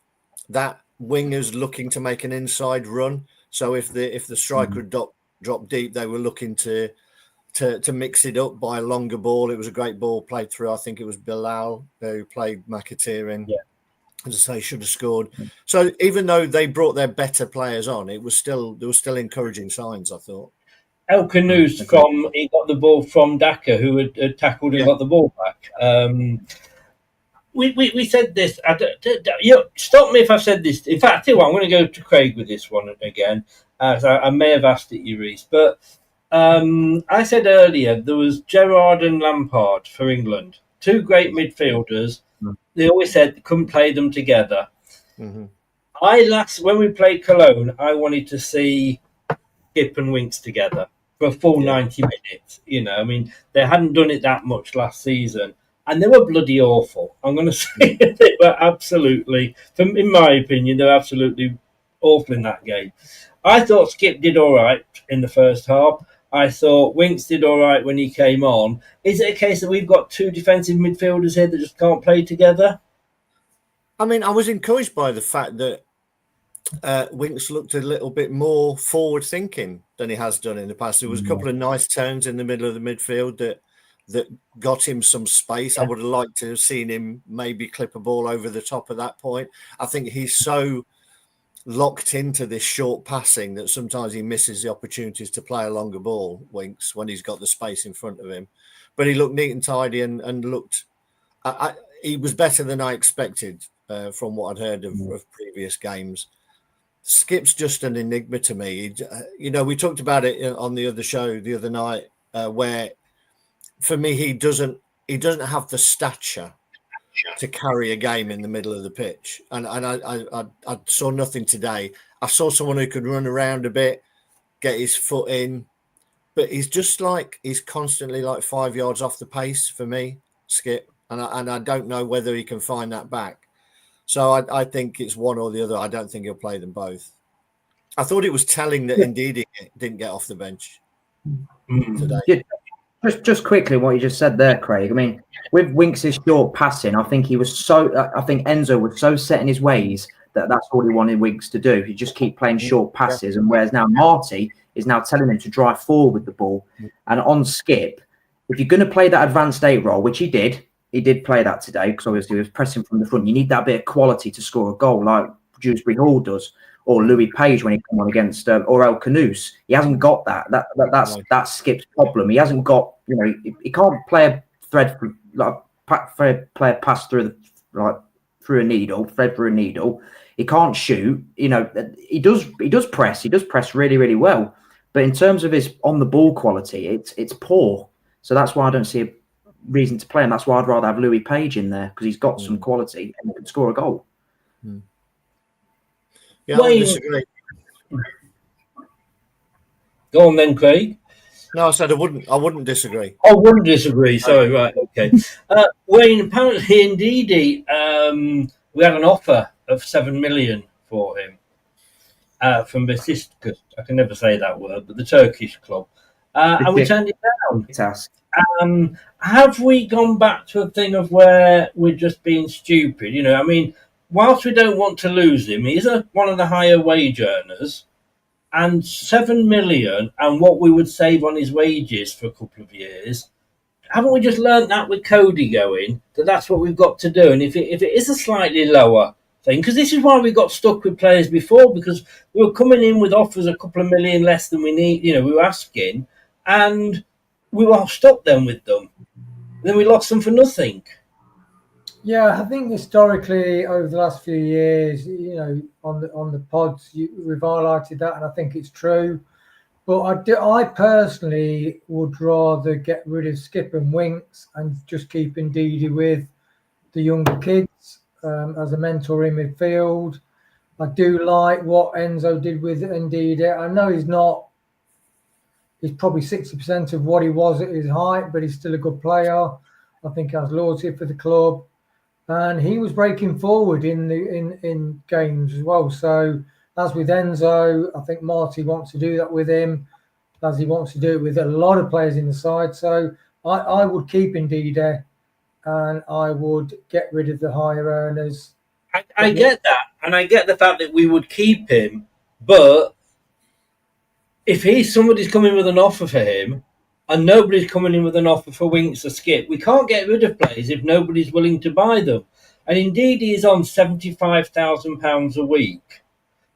that wingers looking to make an inside run. So if the striker dropped deep, they were looking to mix it up by a longer ball. It was a great ball played through. I think it was Bilal who played McAteer in. Yeah. As I say, should have scored. So even though they brought their better players on, there was still encouraging signs, I thought. El Canoes he got the ball from Daka, who had tackled and got the ball back. we said this. Stop me if I've said this. In fact, I tell you what, I'm going to go to Craig with this one again. I may have asked it you, Reece, but I said earlier there was Gerrard and Lampard for England, two great midfielders. They always said they couldn't play them together. Mm-hmm. When we played Cologne, I wanted to see Skip and Winks together for a full 90 minutes. You know, I mean, they hadn't done it that much last season, and they were bloody awful. I'm going to say they were absolutely, in my opinion, they're absolutely awful in that game. I thought Skip did all right in the first half. I thought Winks did all right when he came on. Is it a case that we've got two defensive midfielders here that just can't play together? I mean, I was encouraged by the fact that Winks looked a little bit more forward-thinking than he has done in the past. There was a couple of nice turns in the middle of the midfield that got him some space. I would have liked to have seen him maybe clip a ball over the top at that point. I think he's so locked into this short passing that sometimes he misses the opportunities to play a longer ball, Winks, when he's got the space in front of him. But he looked neat and tidy and looked... he was better than I expected from what I'd heard of previous games. Skip's just an enigma to me. We talked about it on the other show the other night, where for me he doesn't have the stature to carry a game in the middle of the pitch, and I saw nothing today. I saw someone who could run around a bit, get his foot in, but he's constantly like 5 yards off the pace for me, Skip, and I don't know whether he can find that back. So I think it's one or the other. I don't think he'll play them both. I thought it was telling that indeed he didn't get off the bench today. Yeah, just quickly, what you just said there, Craig. I mean, with Winks' short passing, I think Enzo was so set in his ways that that's all he wanted Winks to do. He just keep playing short passes, and whereas now Marty is now telling him to drive forward with the ball. And on Skip, if you're going to play that advanced 8 role, which he did play that today because obviously he was pressing from the front. You need that bit of quality to score a goal, like Dewsbury Hall does, or Louis Page when he came on against, or El Canouse. He hasn't got that. That's Skip's problem. He hasn't got, he can't play a thread play a pass through through a needle, thread through a needle. He can't shoot. He does press. He does press really, really well. But in terms of his on the ball quality, it's poor. So that's why I don't see a reason to play him. That's why I'd rather have Louis Page in there because he's got some quality and he can score a goal. Yeah, I disagree. Go on then, Craig. No, I said I wouldn't disagree. I wouldn't disagree. Sorry, right, okay. Wayne, apparently, indeed, we had an offer of 7 million for him from Besiktas. I can never say that word, but the Turkish club, and we turned it down. Task. Have we gone back to a thing of where we're just being stupid? I mean, whilst we don't want to lose him, he's one of the higher wage earners, and 7 million and what we would save on his wages for a couple of years. Haven't we just learnt that with Cody going, that's what we've got to do? And if it is a slightly lower thing, because this is why we got stuck with players before, because we were coming in with offers a couple of million less than we need, we were asking, and we were stuck then with them. Then we lost them for nothing. Yeah, I think historically over the last few years, on the pods, we've highlighted that, and I think it's true. But I personally would rather get rid of Skip and Winks and just keep Ndidi with the younger kids as a mentor in midfield. I do like what Enzo did with Ndidi. I know he's probably 60% of what he was at his height, but he's still a good player. I think he has loyalty for the club. And he was breaking forward in games as well. So as with Enzo, I think Marty wants to do that with him, as he wants to do it with a lot of players in the side. So I would keep Ndidi and I would get rid of the higher earners. I get that. And I get the fact that we would keep him. But if somebody's coming with an offer for him, and nobody's coming in with an offer for Winks or Skip, we can't get rid of players if nobody's willing to buy them. And indeed, he is on £75,000 a week.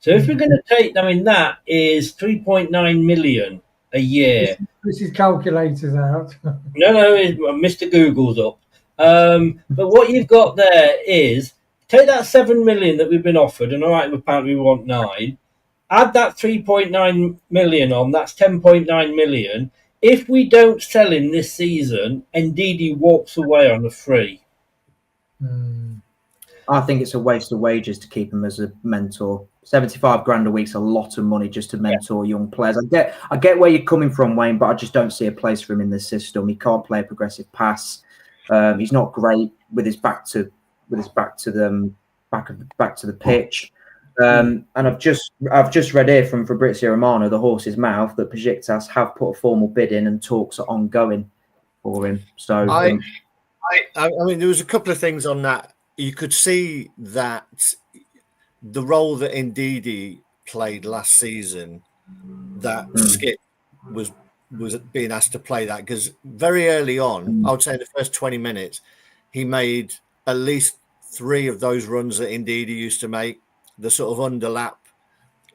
So if we're going to take, that is 3.9 million a year. This is calculators out. No, Mr. Google's up. But what you've got there is take that 7 million that we've been offered, and all right, apparently we want 9. Add that 3.9 million on, that's 10.9 million. If we don't sell him this season, Ndidi walks away on a free. I think it's a waste of wages to keep him as a mentor. 75 grand a week's a lot of money just to mentor young players. I get where you're coming from, Wayne, but I just don't see a place for him in this system. He can't play a progressive pass. He's not great with his back to the pitch. And I've just read here from Fabrizio Romano, the horse's mouth, that Besiktas have put a formal bid in and talks are ongoing for him. So I mean, there was a couple of things on that. You could see that the role that Ndidi played last season, that Skip was being asked to play that, because very early on, I would say in the first 20 minutes, he made at least 3 of those runs that Ndidi used to make, the sort of underlap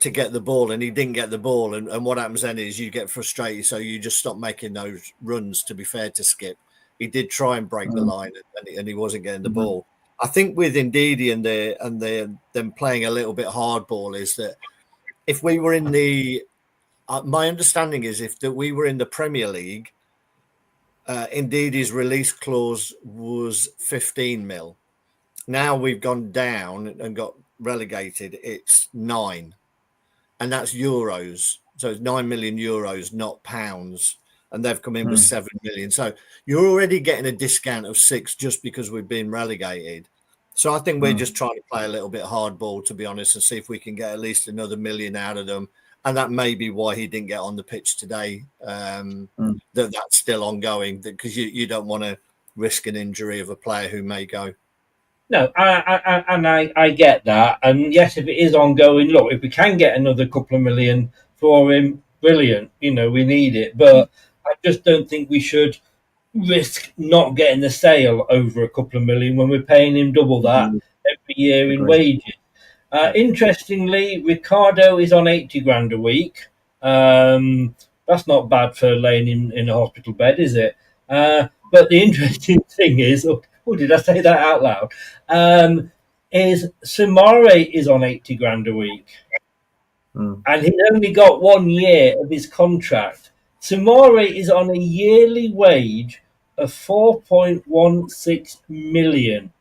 to get the ball, and he didn't get the ball. And what happens then is you get frustrated, so you just stop making those runs, to be fair to Skip. He did try and break the line, and he wasn't getting the ball. I think with Ndidi and them playing a little bit hardball is that if we were in the my understanding is if that we were in the Premier League, Ndidi's release clause was 15 mil. Now we've gone down and got relegated. It's 9, and that's euros. So it's 9 million euros, not pounds. And they've come in with 7 million. So you're already getting a discount of 6 just because we've been relegated. So I think we're just trying to play a little bit hardball, to be honest, and see if we can get at least another million out of them. And that may be why he didn't get on the pitch today. That's still ongoing, because you don't want to risk an injury of a player who may go. No, I get that. And yes, if it is ongoing, look, if we can get another couple of million for him, brilliant. We need it. But I just don't think we should risk not getting the sale over a couple of million when we're paying him double that every year in wages. Interestingly, Ricardo is on 80 grand a week. That's not bad for laying him in a hospital bed, is it? But the interesting thing is, did I say that out loud? Is Samare is on 80 grand a week. And he's only got 1 year of his contract. Samare is on a yearly wage of 4.16 million.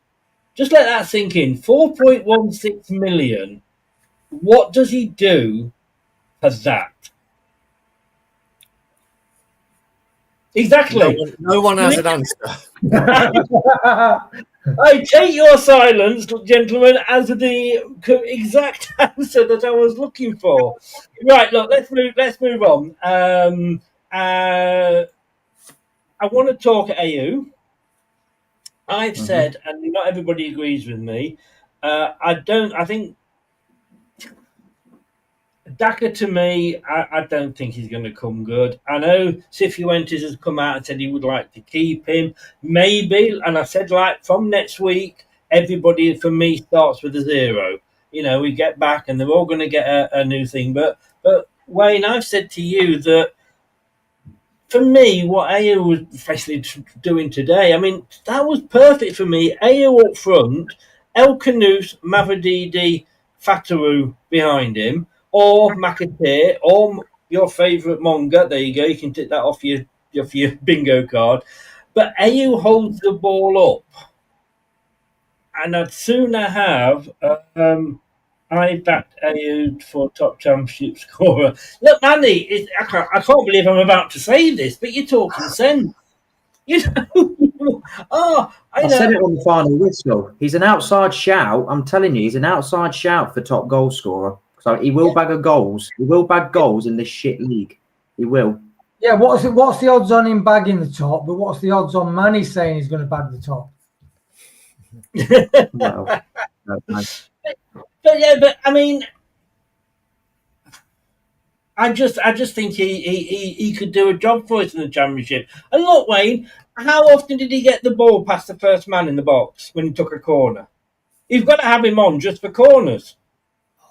Just let that sink in. 4.16 million. What does he do for that? Exactly. No one has an answer. I take your silence, gentlemen, as the exact answer that I was looking for. Right, look, let's move on. I want to talk AU. I've said, and not everybody agrees with me. I think Daka, to me, I don't think he's going to come good. I know Cifuentes has come out and said he would like to keep him. Maybe, and I said, from next week, everybody for me starts with a 0. We get back and they're all going to get a new thing. But Wayne, I've said to you that for me, what AO was basically doing today, I mean, that was perfect for me. AO up front, El Kanous, Mavididi, Fataru behind him, or McAteer, or your favourite Monga. There you go. You can take that off your bingo card. But AU holds the ball up. And I'd sooner have... I backed AU for top championship scorer. Look, Manny, I can't believe I'm about to say this, but you're talking sense. I said it on the final whistle. He's an outside shout. I'm telling you, he's an outside shout for top goal scorer. So he will bag goals. He will bag goals in this shit league. He will. Yeah, what's the odds on him bagging the top? But what's the odds on Manny saying he's going to bag the top? Well, no. But I mean, I just think he could do a job for us in the championship. And look, Wayne, how often did he get the ball past the first man in the box when he took a corner? You've got to have him on just for corners.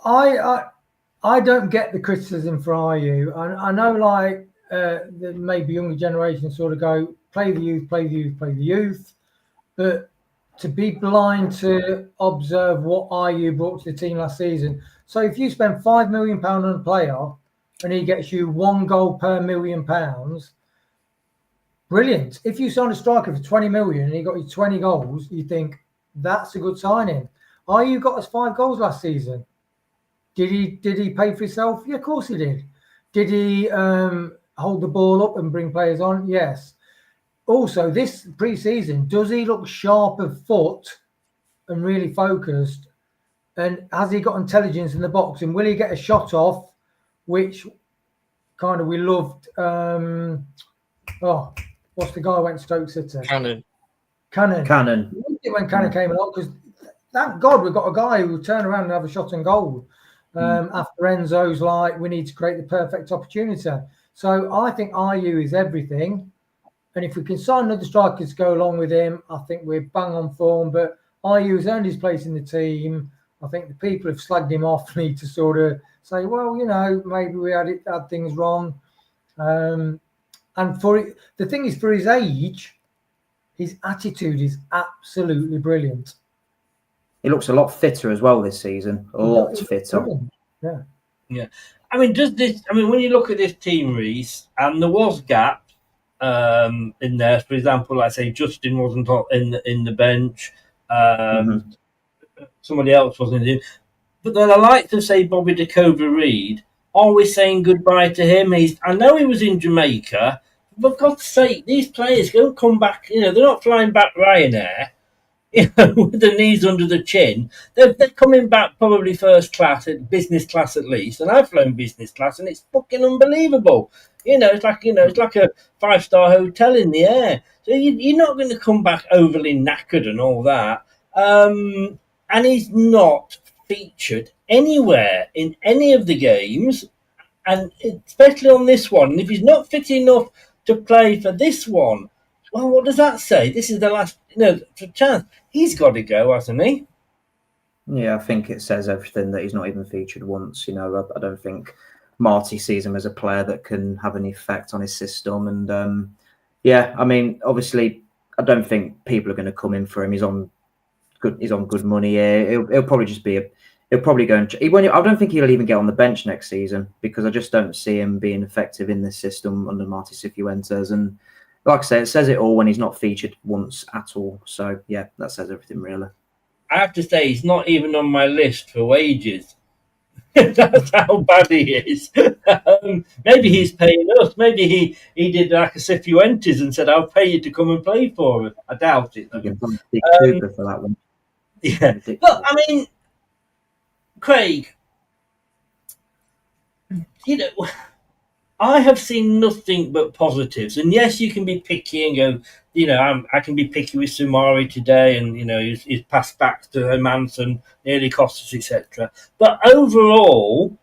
I don't get the criticism for IU. I know maybe younger generation sort of go play the youth. but to be blind to observe what IU brought to the team last season. So if you spend £5 million on a player and he gets you 1 goal per £1 million, brilliant. If you sign a striker for 20 million and he got you 20 goals, you think that's a good signing. IU got us 5 goals last season. Did he pay for himself? Yeah, of course he did. Did he hold the ball up and bring players on? Yes. Also, this pre-season, does he look sharp of foot and really focused? And has he got intelligence in the box? And will he get a shot off, which kind of we loved? What's the guy who went to Stoke City? Cannon. When Cannon came along, because thank God we've got a guy who will turn around and have a shot on goal. After Enzo's like, we need to create the perfect opportunity. So I think IU is everything. And if we can sign another striker to go along with him, I think we're bang on form. But IU has earned his place in the team. I think the people have slagged him off, need to sort of say, well, maybe we had things wrong. And the thing is, for his age, his attitude is absolutely brilliant. He looks a lot fitter as well this season. A lot fitter. Yeah. I mean, when you look at this team, Reece, and there was gaps in there. For example, like I say, Justin wasn't in the bench. Somebody else wasn't in. But then I like to say Bobby DeCover-Reid. Are we saying goodbye to him? I know he was in Jamaica. But for God's sake, these players don't come back. They're not flying back Ryanair. With the knees under the chin. They're coming back probably first class, business class at least. And I've flown business class, and it's fucking unbelievable. It's like a 5-star hotel in the air. So you're not going to come back overly knackered and all that. And he's not featured anywhere in any of the games, and especially on this one. And if he's not fit enough to play for this one, well, what does that say? This is the last, chance. He's got to go, hasn't he? Yeah, I think it says everything that he's not even featured once. I don't think Marty sees him as a player that can have any effect on his system. And obviously, I don't think people are going to come in for him. He's on good money here. He'll probably just be he'll probably go and I don't think he'll even get on the bench next season, because I just don't see him being effective in this system under Marty Cifuentes. And like I say, it says it all when he's not featured once at all. So, yeah, that says everything, really. I have to say, he's not even on my list for wages. That's how bad he is. Maybe he's paying us. Maybe he did like a Cifuentes and said, I'll pay you to come and play for us. I doubt it, though. Goalkeeper for that one. Yeah. Look, I mean, Craig, I have seen nothing but positives. And yes, you can be picky and go, I can be picky with Sumari today, and, he's passed back to Hermanson, nearly cost us, etc. But overall,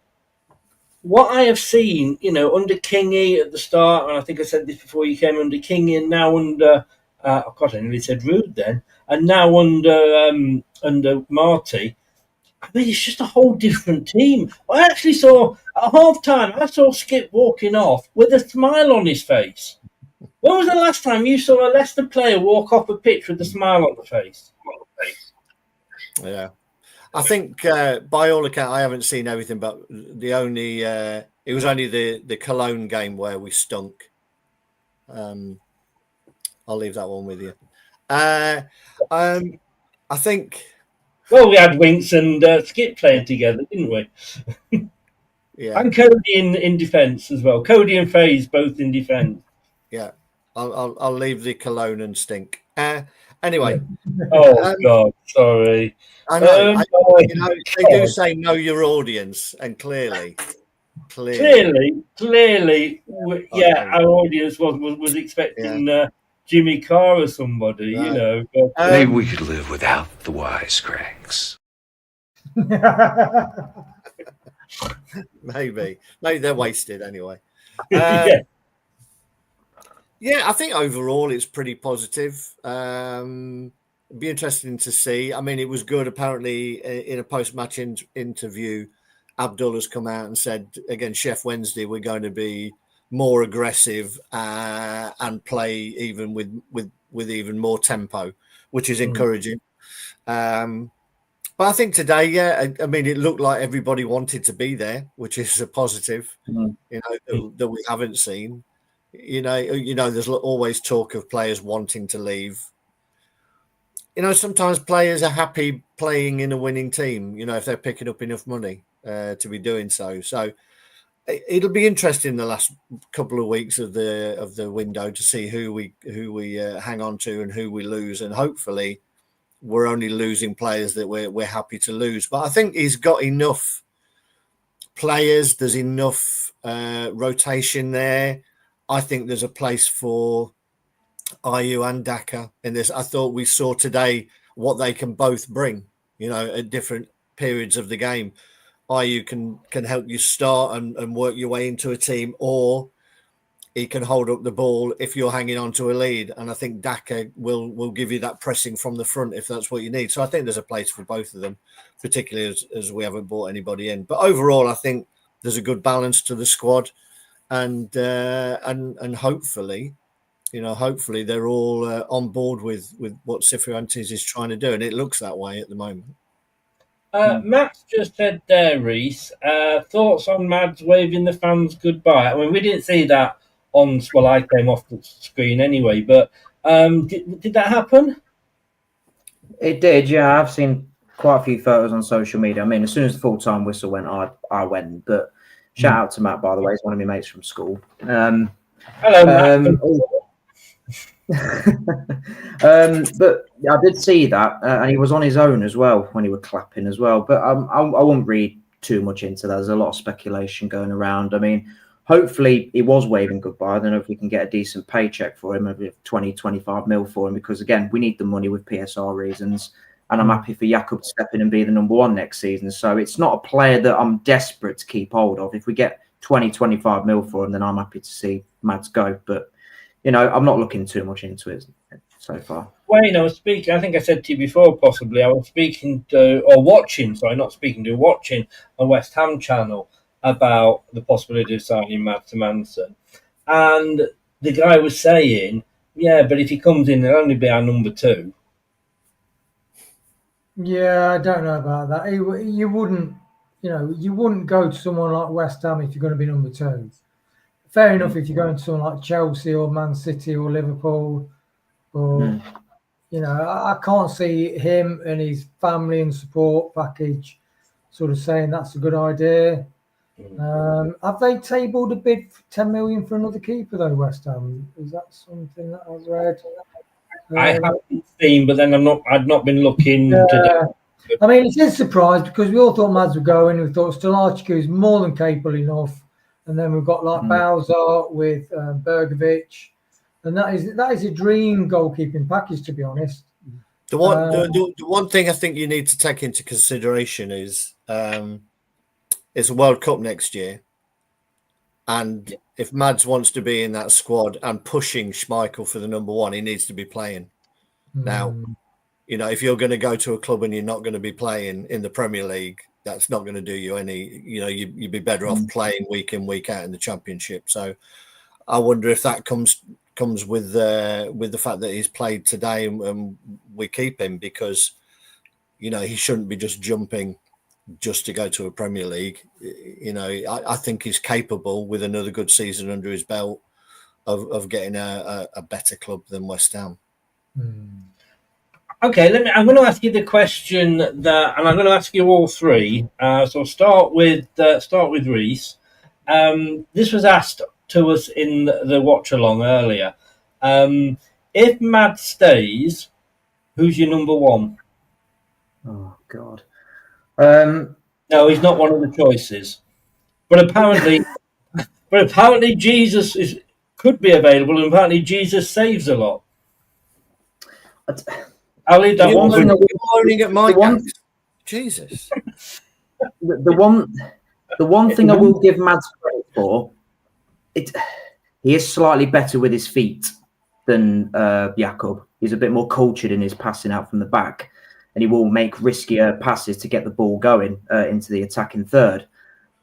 what I have seen, under Kingy at the start, and I think I said this before you came, under Kingy, and now under, I nearly said Rude then, and now under Marty, I mean, it's just a whole different team. I actually saw, at half-time, I saw Skip walking off with a smile on his face. When was the last time you saw a Leicester player walk off a pitch with a smile on the face? Yeah. I think, by all accounts, I haven't seen everything, but it was only the Cologne game where we stunk. I'll leave that one with you. I think... Well, we had Winks and Skip playing together, didn't we? Yeah. And Cody in defence as well. Cody and Faze both in defence. Yeah. I'll leave the Cologne and stink. Anyway. Oh, God, sorry. I know. They do say know your audience, and clearly, our audience was expecting Jimmy Carr or somebody, But, maybe we could live without the wisecracks. Maybe they're wasted anyway. Yeah, I think overall it's pretty positive. It'd be interesting to see. I mean, it was good. Apparently, in a post-match interview, Abdullah's come out and said, against Chef Wednesday, we're going to be more aggressive and play even with even more tempo, which is encouraging. But I think today, I mean, it looked like everybody wanted to be there, which is a positive, that we haven't seen. There's always talk of players wanting to leave. Sometimes players are happy playing in a winning team, if they're picking up enough money to be doing so. So it'll be interesting the last couple of weeks of the window to see who we hang on to and who we lose, and hopefully we're only losing players that we're happy to lose. But I think he's got enough players. There's enough rotation there. I think there's a place for Ayew and Daka in this. I thought we saw today what they can both bring, at different periods of the game. Ayew can help you start and work your way into a team, or he can hold up the ball if you're hanging on to a lead. And I think Daka will give you that pressing from the front if that's what you need. So I think there's a place for both of them, particularly as we haven't brought anybody in. But overall, I think there's a good balance to the squad, and hopefully, hopefully they're all on board with what Cifuentes is trying to do, and it looks that way at the moment. Matt's just said there, Reese. Thoughts on Mads waving the fans goodbye? I mean, we didn't see that I came off the screen anyway, but did that happen? It did, yeah. I've seen quite a few photos on social media. I mean, as soon as the full-time whistle went, I went. But shout out to Matt, by the way. He's one of my mates from school. Hello, Matt. But I did see that, and he was on his own as well when he was clapping as well. But I won't read too much into that. There's a lot of speculation going around. I mean, hopefully he was waving goodbye. I don't know if we can get a decent paycheck for him, maybe 20, 25 mil for him, because again, we need the money with PSR reasons. And I'm happy for Jakub to step in and be the number one next season. So it's not a player that I'm desperate to keep hold of. If we get 20, 25 mil for him, then I'm happy to see Mads go. But I'm not looking too much into it so far. Wayne, I was speaking, I think I said to you before, possibly, I was watching a West Ham channel about the possibility of signing Mads Manson. And the guy was saying, yeah, but if he comes in, he'll only be our number 2. Yeah, I don't know about that. You wouldn't go to someone like West Ham if you're going to be number 2. Fair enough if you're going to someone like Chelsea or Man City or Liverpool, or I can't see him and his family and support package sort of saying that's a good idea. Have they tabled a bid for 10 million for another keeper though, West Ham? Is that something that I've read? I haven't seen, but then I'd not been looking today. I mean, it's a surprise because we all thought Mads would go in. We thought Stolarczyk is more than capable enough. And then we've got like Bowser with Bergovic, and that is a dream goalkeeping package, to be honest. The one thing I think you need to take into consideration is it's a World Cup next year, and if Mads wants to be in that squad and pushing Schmeichel for the number 1, he needs to be playing. Now, if you're going to go to a club and you're not going to be playing in the Premier League, that's not going to do you any. You'd be better off playing week in, week out in the Championship. So I wonder if that comes with the fact that he's played today and we keep him, because he shouldn't be just jumping just to go to a Premier League. I think he's capable, with another good season under his belt, of getting a better club than West Ham. Okay, I'm going to ask you the question and I'm going to ask you all three. So I'll start with Reese. This was asked to us in the watch along earlier. If Mad stays, who's your number 1? Oh God. No, he's not one of the choices. But apparently Jesus could be available, and apparently Jesus saves a lot. I'll leave that one. Moaning at my Jesus. The one thing I will give Mads credit for, he is slightly better with his feet than Jakub. He's a bit more cultured in his passing out from the back, and he will make riskier passes to get the ball going into the attacking third.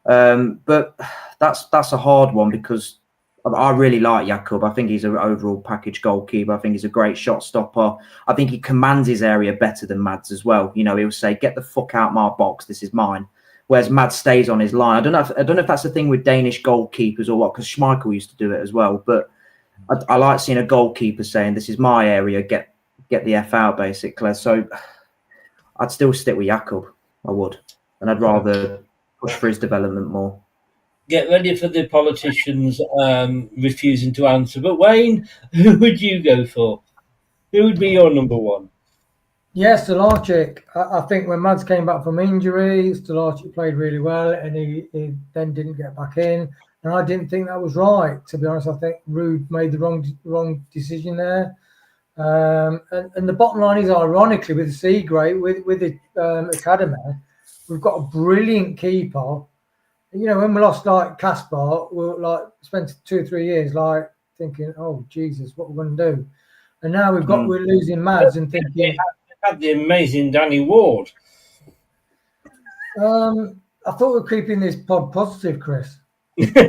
But that's a hard one, because I really like Jakub. I think he's an overall package goalkeeper. I think he's a great shot stopper. I think he commands his area better than Mads as well. You know, he'll say, "Get the fuck out my box. This is mine." Whereas Mads stays on his line. I don't know if that's the thing with Danish goalkeepers or what, because Schmeichel used to do it as well. But I like seeing a goalkeeper saying, "This is my area. Get the F out," basically. So I'd still stick with Jakub. I would, and I'd rather push for his development more. Get ready for the politicians refusing to answer. But Wayne, who would you go for? Who would be your number one? Yes, Stolarczyk. I think when Mads came back from injury, Stolarczyk played really well, and he then didn't get back in. And I didn't think that was right, to be honest. I think Ruud made the wrong decision there. And the bottom line is, ironically, with the C grade, with the academy, we've got a brilliant keeper. You know, when we lost like Kaspar, we spent 2 or 3 years thinking, "Oh Jesus, what we're going to do?" And now we're losing Mads and thinking, had the amazing Danny Ward. I thought we were keeping this pod positive, Chris. Don't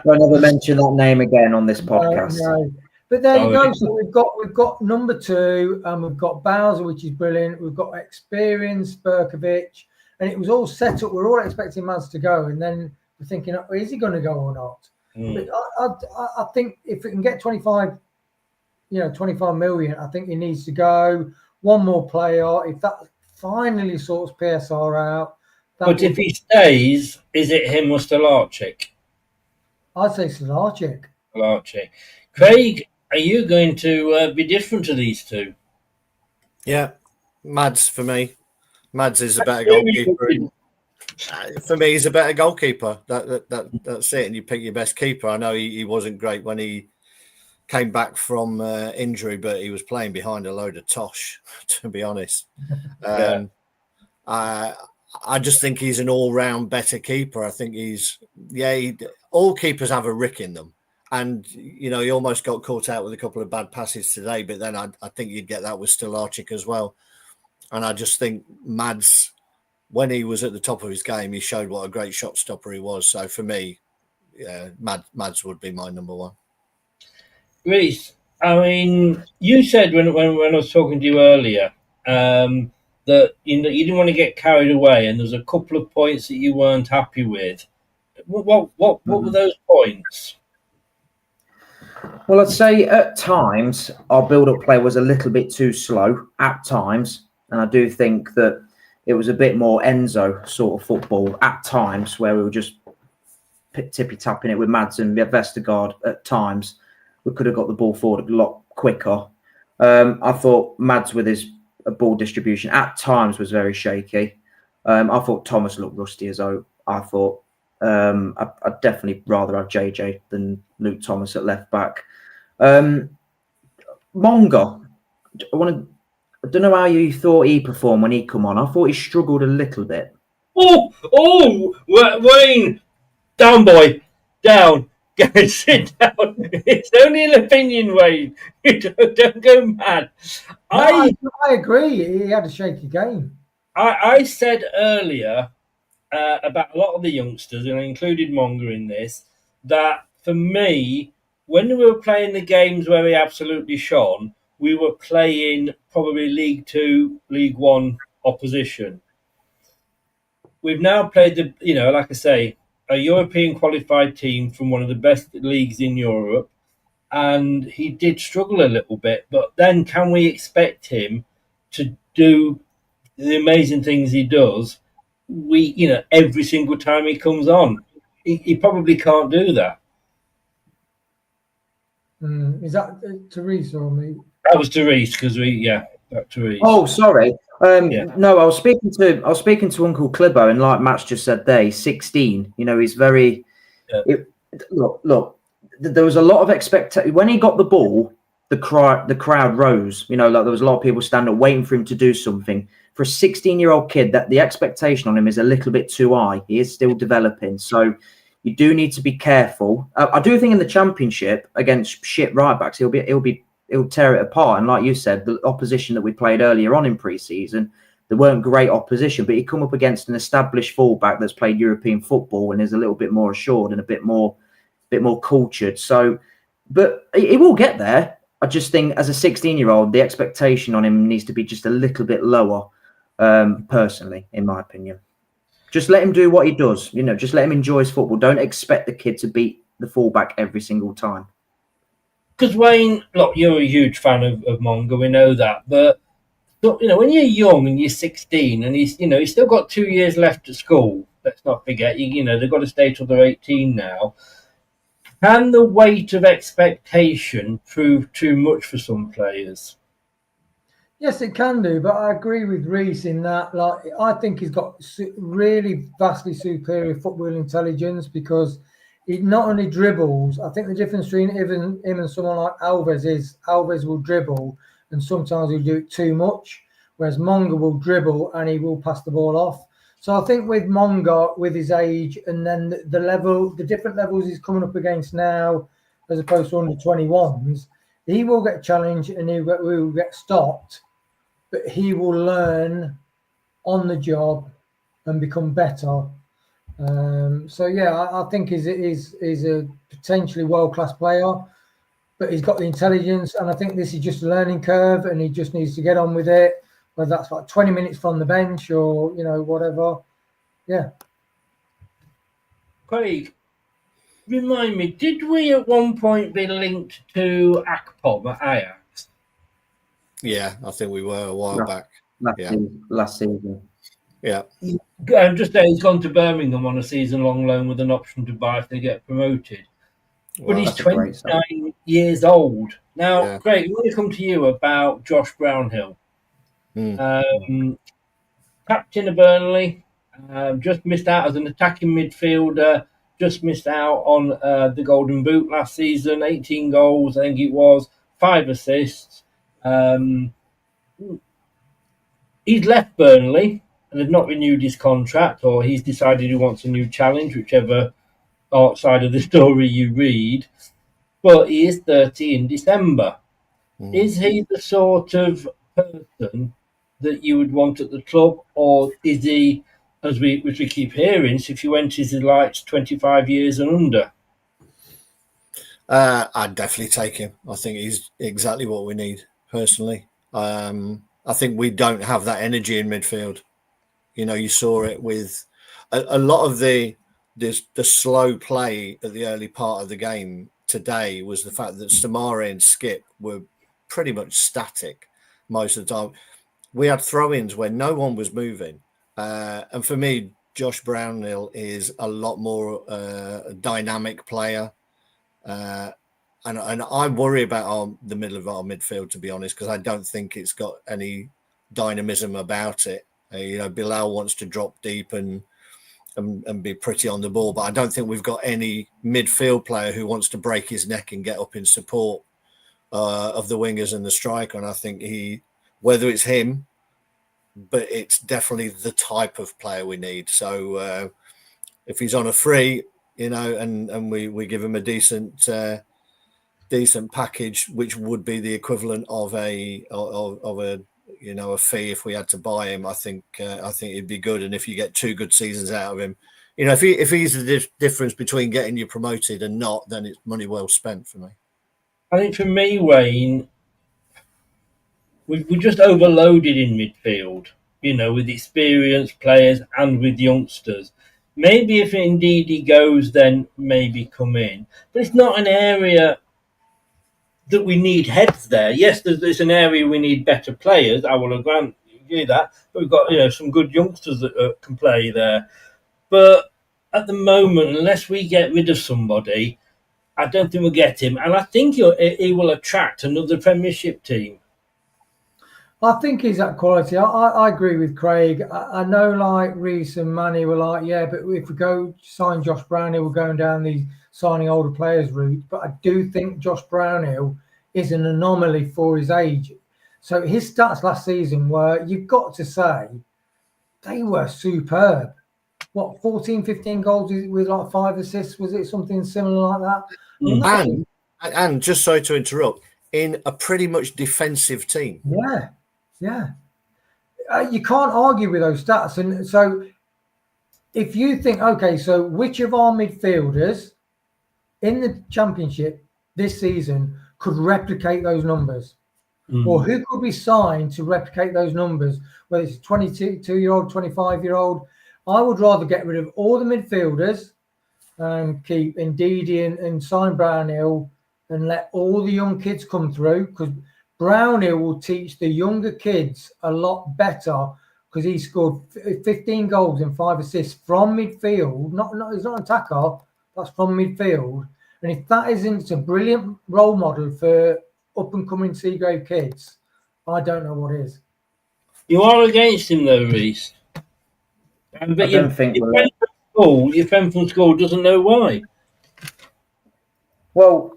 ever mention that name again on this podcast. No. But there you go. So we've got number 2, and we've got Bowser, which is brilliant. We've got experienced Berkovic, and it was all set up. We're all expecting Mads to go, and then we're thinking, "Oh, is he going to go or not?" But I think if we can get 25 million, I think he needs to go. One more player. If that finally sorts PSR out. But if he stays, is it him or Stolarczyk? I'd say Stolarczyk. Craig, are you going to be different to these two? Yeah, Mads for me. Mads is a better goalkeeper. For me, he's a better goalkeeper. That's it. And you pick your best keeper. I know he wasn't great when he came back from injury, but he was playing behind a load of tosh, to be honest. I just think he's an all-round better keeper. I think all keepers have a rick in them. And, you know, he almost got caught out with a couple of bad passes today, but then I think you'd get that with Stolarczyk as well. And I just think Mads, when he was at the top of his game, he showed what a great shot stopper he was. So for me, Mads would be my number one. Reece, I mean, you said when I was talking to you earlier that you didn't want to get carried away, and there's a couple of points that you weren't happy with. What were those points? Well, I'd say at times our build-up play was a little bit too slow at times, and I do think that it was a bit more Enzo sort of football at times, where we were just tippy-tapping it with Mads and Vestergaard at times. We could have got the ball forward a lot quicker. I thought Mads with his ball distribution at times was very shaky. I thought Thomas looked rusty as though. I thought I'd definitely rather have JJ than Luke Thomas at left back. Monga, I don't know how you thought he performed when he come on. I thought he struggled a little bit. Wayne, down, boy, down. Guys, sit down. It's only an opinion, Wayne. Don't go mad. I agree. He had a shaky game. I said earlier about a lot of the youngsters, and I included Monga in this, that for me, when we were playing the games where he absolutely shone, we were playing probably League 2, League 1 opposition. We've now played like I say, a European qualified team from one of the best leagues in Europe, and he did struggle a little bit. But then can we expect him to do the amazing things he does every single time he comes on? He probably can't do that. Is that Therese or me? That was Therese, because Therese. Oh, sorry. No, I was speaking to Uncle Clibbo, and like Matt's just said there, he's 16. You know, he's very. Yeah. Look. There was a lot of expectation when he got the ball. The crowd rose. You know, like there was a lot of people standing up waiting for him to do something. For a 16-year-old kid, that the expectation on him is a little bit too high. He is still developing, so you do need to be careful. I do think in the Championship against shit right backs, he'll tear it apart. And like you said, the opposition that we played earlier on in pre-season, they weren't great opposition, but he come up against an established fullback that's played European football and is a little bit more assured and a bit more bit more cultured. So, but he will get there. I just think as a 16-year-old, the expectation on him needs to be just a little bit lower, personally, in my opinion. Just let him do what he does. Just let him enjoy his football. Don't expect the kid to beat the fullback every single time. Because Wayne, look, you're a huge fan of Monga, we know that. But when you're young and you're 16, and he's still got 2 years left at school. Let's not forget, they've got to stay till they're 18 now. Can the weight of expectation prove too much for some players? Yes, it can do, but I agree with Reece in that. I think he's got really vastly superior football intelligence, because he not only dribbles. I think the difference between him and someone like Alves is Alves will dribble, and sometimes he'll do it too much, whereas Monga will dribble and he will pass the ball off. So I think with Monga, with his age, and then the different levels he's coming up against now, as opposed to under 21s, he will get challenged and he will get stopped, but he will learn on the job and become better. So yeah, I think he's a potentially world-class player, but he's got the intelligence, and I think this is just a learning curve, and he just needs to get on with it, whether that's like 20 minutes from the bench or whatever. Yeah. Craig, remind me, did we at one point be linked to Akpom at Ajax? Yeah, I think we were a while back. Last season. Yeah. Just that he's gone to Birmingham on a season-long loan with an option to buy if they get promoted. But he's 29 years old. Now, Craig, I want to come to you about Josh Brownhill. Captain of Burnley, just missed out as an attacking midfielder, just missed out on the Golden Boot last season, 18 goals, I think it was, 5 assists. He's left Burnley, and they've not renewed his contract, or he's decided he wants a new challenge, whichever side of the story you read. But he is 30 in December. Is he the sort of person that you would want at the club, or is he, as we keep hearing, Cifuentes is like 25 years and under? I'd definitely take him. I think he's exactly what we need, personally. I think we don't have that energy in midfield. You saw it with a lot of the slow play at the early part of the game today was the fact that Samari and Skip were pretty much static most of the time. We had throw-ins where no one was moving. And for me, Josh Brownhill is a lot more dynamic player. And I worry about the middle of our midfield, to be honest, because I don't think it's got any dynamism about it. Bilal wants to drop deep and be pretty on the ball, but I don't think we've got any midfield player who wants to break his neck and get up in support of the wingers and the striker. And I think whether it's him, but it's definitely the type of player we need. So if he's on a free, and we give him a decent package, which would be the equivalent of a fee if we had to buy him, I think it'd be good. And if you get 2 good seasons out of him, if he's the difference between getting you promoted and not, then it's money well spent for me. I think for me, Wayne, we're just overloaded in midfield, with experienced players and with youngsters. Maybe if indeed he goes, then maybe come in. But it's not an area that we need heads there. Yes, there's an area we need better players. I will grant you that. But we've got some good youngsters that can play there. But at the moment, unless we get rid of somebody, I don't think we'll get him. And I think he will attract another Premiership team. I think he's that quality. I agree with Craig. I know, like Reece and Manny were like, yeah, but if we go sign Josh Brownhill, we're going down the signing older players route. But I do think Josh Brownhill is an anomaly for his age. So his stats last season were, you've got to say, they were superb. 14, 15 goals with like 5 assists? Was it something similar like that? And just sorry to interrupt, in a pretty much defensive team. Yeah. Yeah. You can't argue with those stats. And so if you think, okay, so which of our midfielders in the Championship this season could replicate those numbers? Or who could be signed to replicate those numbers, whether it's a 22-year-old, 25-year-old? I would rather get rid of all the midfielders and keep Ndidi and sign Brownhill and let all the young kids come through, because Brownhill will teach the younger kids a lot better, because he scored 15 goals and 5 assists from midfield. He's not an attacker, that's from midfield. And if that isn't a brilliant role model for up-and-coming Seagrave kids, I don't know what is. You are against him, though, Reece. But I don't think your friend from school doesn't know why. Well,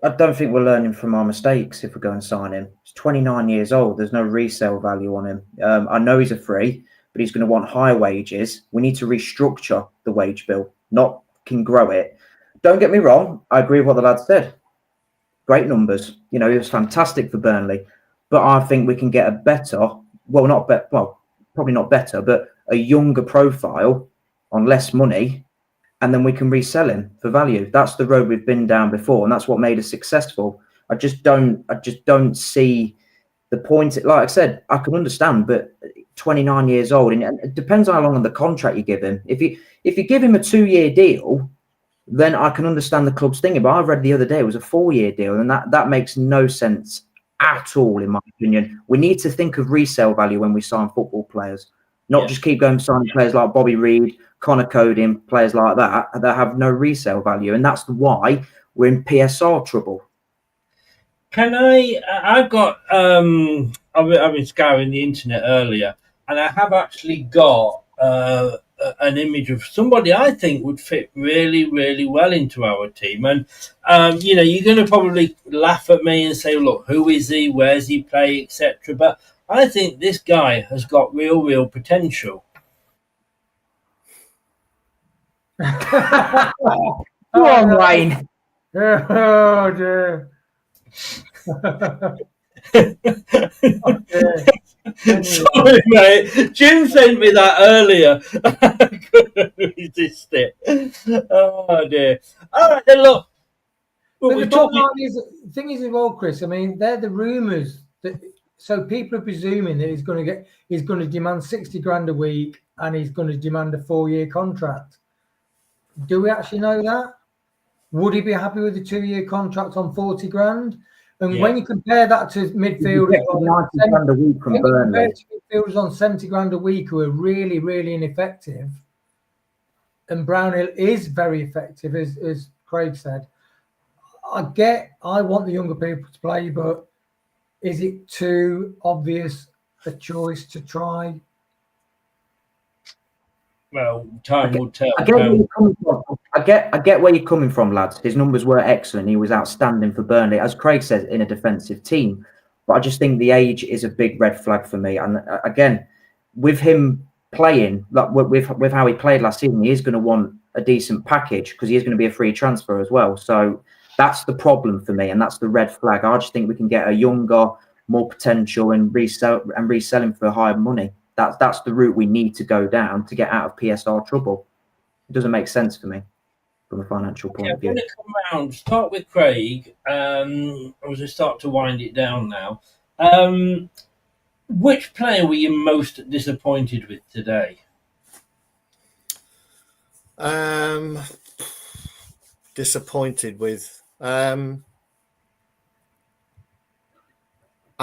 I don't think we're learning from our mistakes if we go and sign him. He's 29 years old. There's no resale value on him. I know he's a free, but he's going to want higher wages. We need to restructure the wage bill, not can grow it. Don't get me wrong. I agree with what the lad said. Great numbers. He was fantastic for Burnley. But I think we can get a better, probably not better, but a younger profile on less money, and then we can resell him for value. That's the road we've been down before, and that's what made us successful. I just don't see the point. Like I said, I can understand, but 29 years old, and it depends on how long on the contract you give him. If you give him a 2-year deal, then I can understand the club's thinking. But I read the other day it was a 4-year deal, and that makes no sense at all, in my opinion. We need to think of resale value when we sign football players, not just keep going signing players like Bobby Reed, Connor Coding, players like that have no resale value, and that's why we're in PSR trouble. I've got I've been scouring the internet earlier, and I have actually got an image of somebody I think would fit really, really well into our team. And you're going to probably laugh at me and say, "Look, who is he? Where's he play, etc." But I think this guy has got real potential. Go on, Wayne. Oh dear. Sorry, mate. Jim sent me that earlier. I couldn't resist it. Oh dear. All right, then look. But the thing is as well, Chris. I mean, they're the rumours so people are presuming that he's going to demand 60 grand a week, and he's going to demand a 4-year contract. Do we actually know that? Would he be happy with a 2-year contract on 40 grand? And when you compare that to midfielders on 70 grand a week who are really, really ineffective, and Brownhill is very effective, as Craig said, I want the younger people to play, but is it too obvious a choice to try? Well, time will tell. I get where you're coming from, lads. His numbers were excellent. He was outstanding for Burnley, as Craig says, in a defensive team. But I just think the age is a big red flag for me. And again, with him playing, like with how he played last season, he is going to want a decent package because he is going to be a free transfer as well. So that's the problem for me, and that's the red flag. I just think we can get a younger, more potential, and resell him for higher money. That's the route we need to go down to get out of PSR trouble. It doesn't make sense for me from a financial point of view. I'm going to come round, start with Craig, as we start to wind it down now. Which player were you most disappointed with today? Disappointed with. I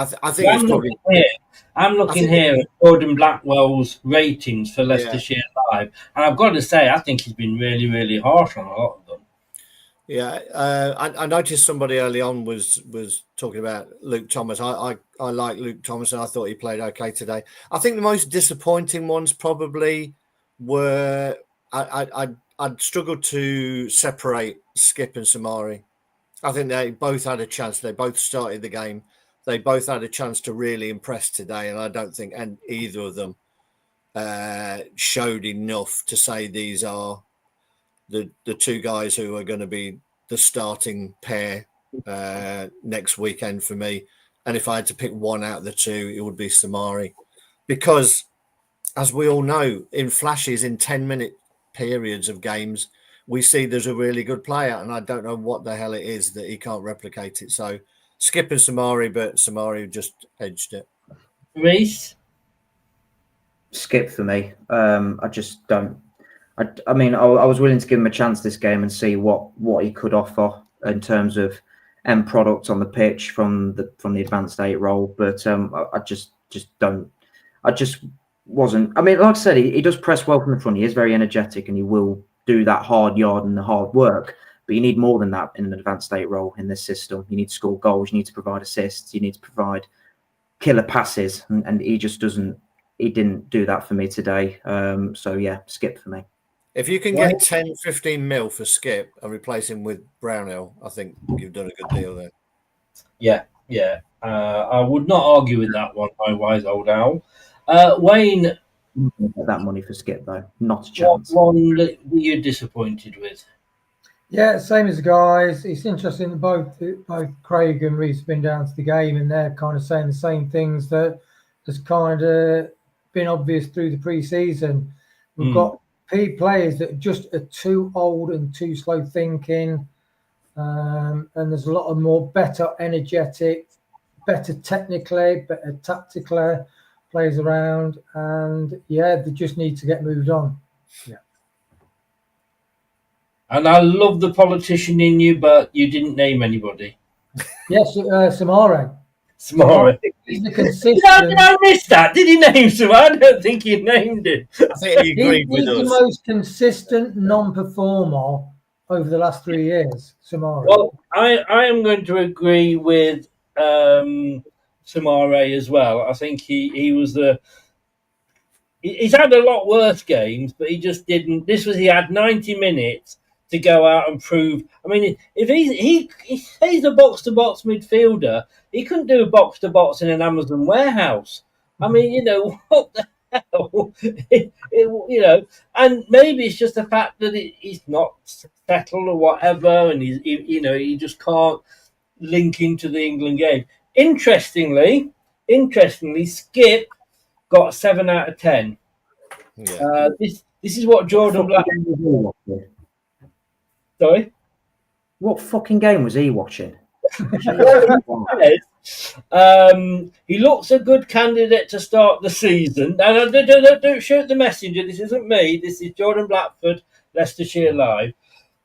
think it's probably. I'm looking here at Gordon Blackwell's ratings for Leicestershire Live, and I've got to say, I think he's been really, really harsh on a lot of them. Yeah, I noticed somebody early on was talking about Luke Thomas. I like Luke Thomas, and I thought he played okay today. I think the most disappointing ones probably were I'd struggled to separate Skip and Samari. I think they both had a chance. They both started the game. They both had a chance to really impress today, and I don't think either of them showed enough to say these are the two guys who are going to be the starting pair next weekend for me. And if I had to pick one out of the two, it would be Samari. Because, as we all know, in flashes, in 10-minute periods of games, we see there's a really good player, and I don't know what the hell it is that he can't replicate it. So Skip and Samari, but Samari just edged it. Reese? Skip for me. I just don't. I mean, I was willing to give him a chance this game and see what he could offer in terms of end product on the pitch from the advanced 8 role, but I just don't. I just wasn't. I mean, like I said, he does press well from the front. He is very energetic, and he will do that hard yard and the hard work. But you need more than that in an advanced 8 role in this system. You need to score goals. You need to provide assists. You need to provide killer passes, and he just doesn't. He didn't do that for me today. So yeah, Skip for me. If you can get 10, 15 mil for Skip and replace him with Brownhill, I think you've done a good deal there. Yeah. I would not argue with that one, my wise old owl. Wayne, that money for Skip though, not a chance. What one were you disappointed with? Yeah, same as the guys. It's interesting that both Craig and Reese have been down to the game, and they're kind of saying the same things that has kind of been obvious through the pre-season. We've got players that just are too old and too slow thinking, and there's a lot of more better energetic, better technically, better tactically players around, and yeah, they just need to get moved on. Yeah. And I love the politician in you, but you didn't name anybody. Yes, Samara. Samara. He's the consistent. Did I miss that? Did he name Samara? I don't think he named it. I think he agreed with He's us. the most consistent non-performer over the last 3 years, Samara. Well, I am going to agree with Samara as well. I think he was the. He's had a lot worse games, but he just didn't. He had 90 minutes to go out and prove. I mean, if he's a box-to-box midfielder, he couldn't do a box-to-box in an Amazon warehouse. I mean, what the hell? And maybe it's just the fact that he's not settled or whatever, and he just can't link into the England game. Interestingly, Skip got a 7 out of 10. Yeah. This is what Jordan Black. Sorry? What fucking game was he watching? He looks a good candidate to start the season. And don't shoot the messenger. This isn't me. This is Jordan Blackford, Leicestershire Live.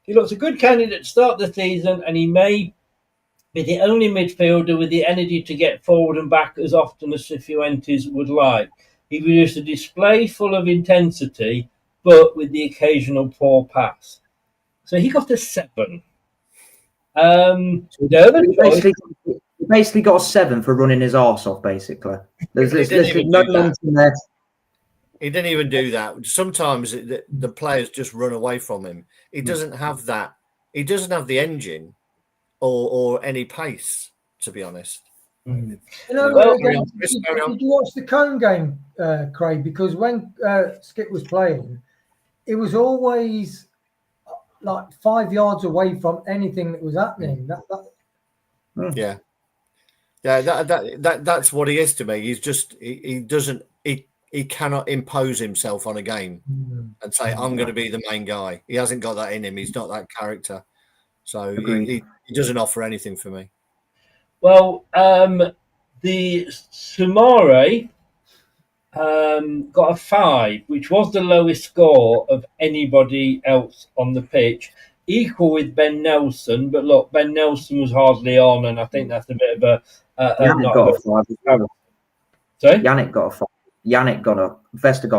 He looks a good candidate to start the season, and he may be the only midfielder with the energy to get forward and back as often as Cifuentes would like. He produced a display full of intensity, but with the occasional poor pass. So he got a 7. He basically got a 7 for running his arse off, basically. There's no momentum there. He didn't even do that. Sometimes the players just run away from him. He doesn't have that. He doesn't have the engine or any pace, to be honest. Did you watch the Cone game, Craig? Because when Skip was playing, it was always like 5 yards away from anything that was happening. Yeah, that's what he is to me. He's just he cannot impose himself on a game and say I'm going to be the main guy. He hasn't got that in him. He's not that character, so he doesn't offer anything for me. Well, the Sumare got a 5, which was the lowest score of anybody else on the pitch, equal with Ben Nelson. But look, Ben Nelson was hardly on, and I think that's a bit of a. Yannick got a 5 as well. Sorry? Vestergaard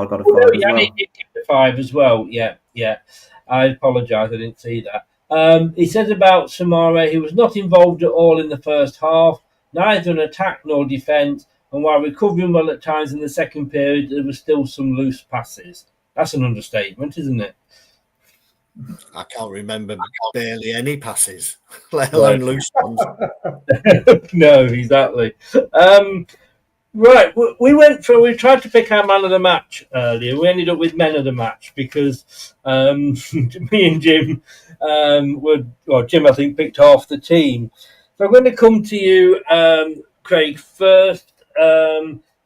got a 5 as Yannick did get a 5 as well. Yeah. I apologise, I didn't see that. He says about Samara, he was not involved at all in the first half, neither in attack nor defence, and while recovering well at times in the second period, there was still some loose passes. That's an understatement, isn't it? I can't remember barely any passes, let alone loose ones. No, exactly. Right, we tried to pick our man of the match earlier. We ended up with men of the match because me and Jim Jim, I think, picked half the team. So I'm going to come to you, Craig, first.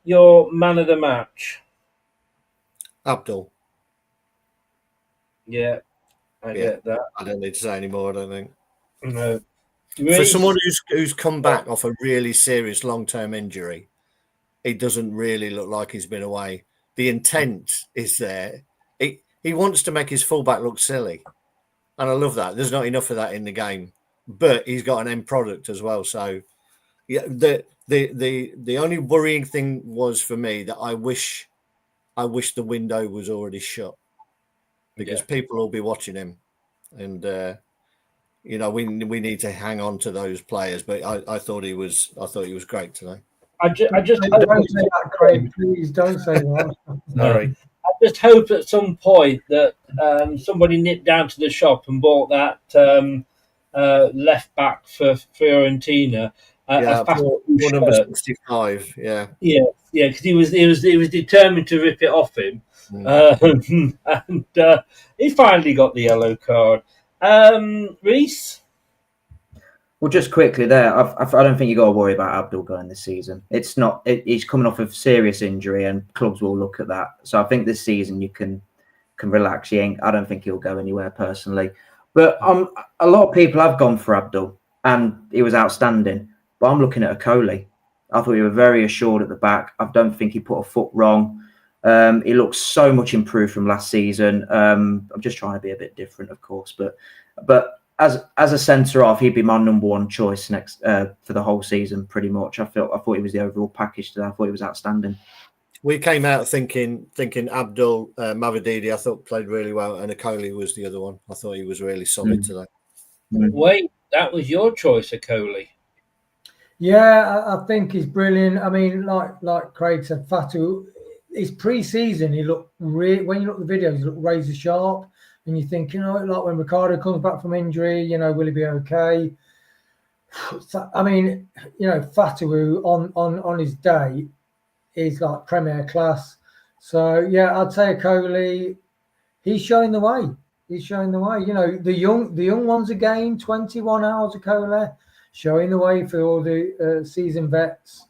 Your man of the match. Abdul. Yeah. I get that. I don't need to say any more. I don't think. No. For someone who's come back off a really serious long-term injury, it doesn't really look like he's been away. The intent is there. He wants to make his fullback look silly, and I love that. There's not enough of that in the game, but he's got an end product as well. So, yeah, the only worrying thing was for me that I wish the window was already shut, because people will be watching him, and we need to hang on to those players. But I thought he was great today. I just don't say that, Craig. Please don't say that. Sorry. I just hope at some point that somebody nipped down to the shop and bought that left back for Fiorentina. Number 65. Yeah, because he was determined to rip it off him, and he finally got the yellow card. Reese. Well, just quickly there, I don't think you got to worry about Abdul going this season. It's not. He's coming off of serious injury, and clubs will look at that. So I think this season you can relax. I don't think he'll go anywhere personally. But a lot of people have gone for Abdul, and he was outstanding. But I'm looking at Okoli. I thought he was very assured at the back. I don't think he put a foot wrong. He looks so much improved from last season. I'm just trying to be a bit different, of course, but as a centre half, he'd be my number one choice next for the whole season, pretty much. I thought he was the overall package today. I thought he was outstanding. We came out thinking Abdul Mavididi, I thought played really well, and Okoli was the other one. I thought he was really solid today. Wait, that was your choice, Okoli. Yeah, I think he's brilliant. I mean, like Craig said, Fatu, his pre-season, he looked when you look at the videos, he looked razor sharp. And you think, like when Ricardo comes back from injury, will he be okay? I mean, Fatu on his day is like premier class. So yeah, I'd say Okoli, he's showing the way. He's showing the way. The young ones again, 21 hours Okoli, showing the way for all the seasoned vets.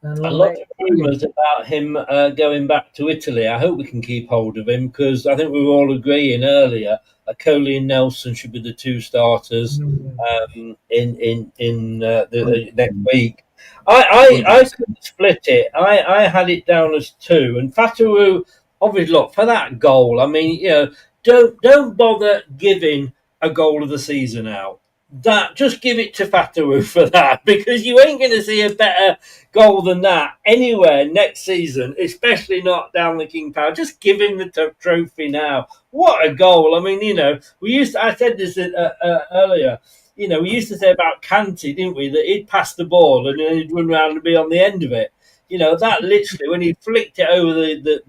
And a lot of rumours about him going back to Italy. I hope we can keep hold of him, because I think we were all agreeing earlier Okoli and Nelson should be the two starters in the next week. I couldn't split it. I had it down as two, and Fatu, obviously, look for that goal. I mean, don't bother giving a goal of the season out. Just give it to Fatu for that, because you ain't going to see a better goal than that anywhere next season, especially not down the King Power. Just give him the trophy now. What a goal! I mean, I said this earlier. We used to say about Kanté, didn't we? That he'd pass the ball and then he'd run around and be on the end of it. That literally, when he flicked it over the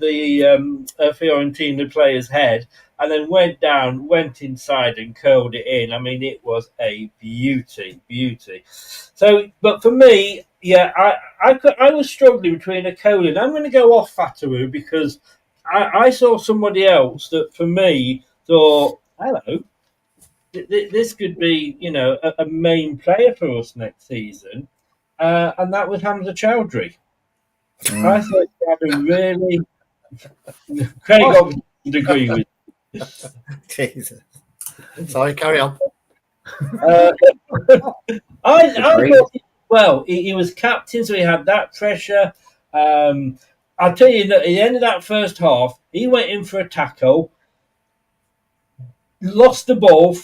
Fiorentina player's head, and then went inside and curled it in. I mean, it was a beauty. So, but for me, I was struggling between Okoli, and I'm going to go off Fatu, because I saw somebody else that, for me, thought, hello, this could be, a main player for us next season, and that was Hamza Chowdhury. I thought he had a really... Craig obviously would agree with. Jesus. Sorry, carry on. I thought, he was captain, so he had that pressure. I'll tell you that at the end of that first half, he went in for a tackle, lost the ball,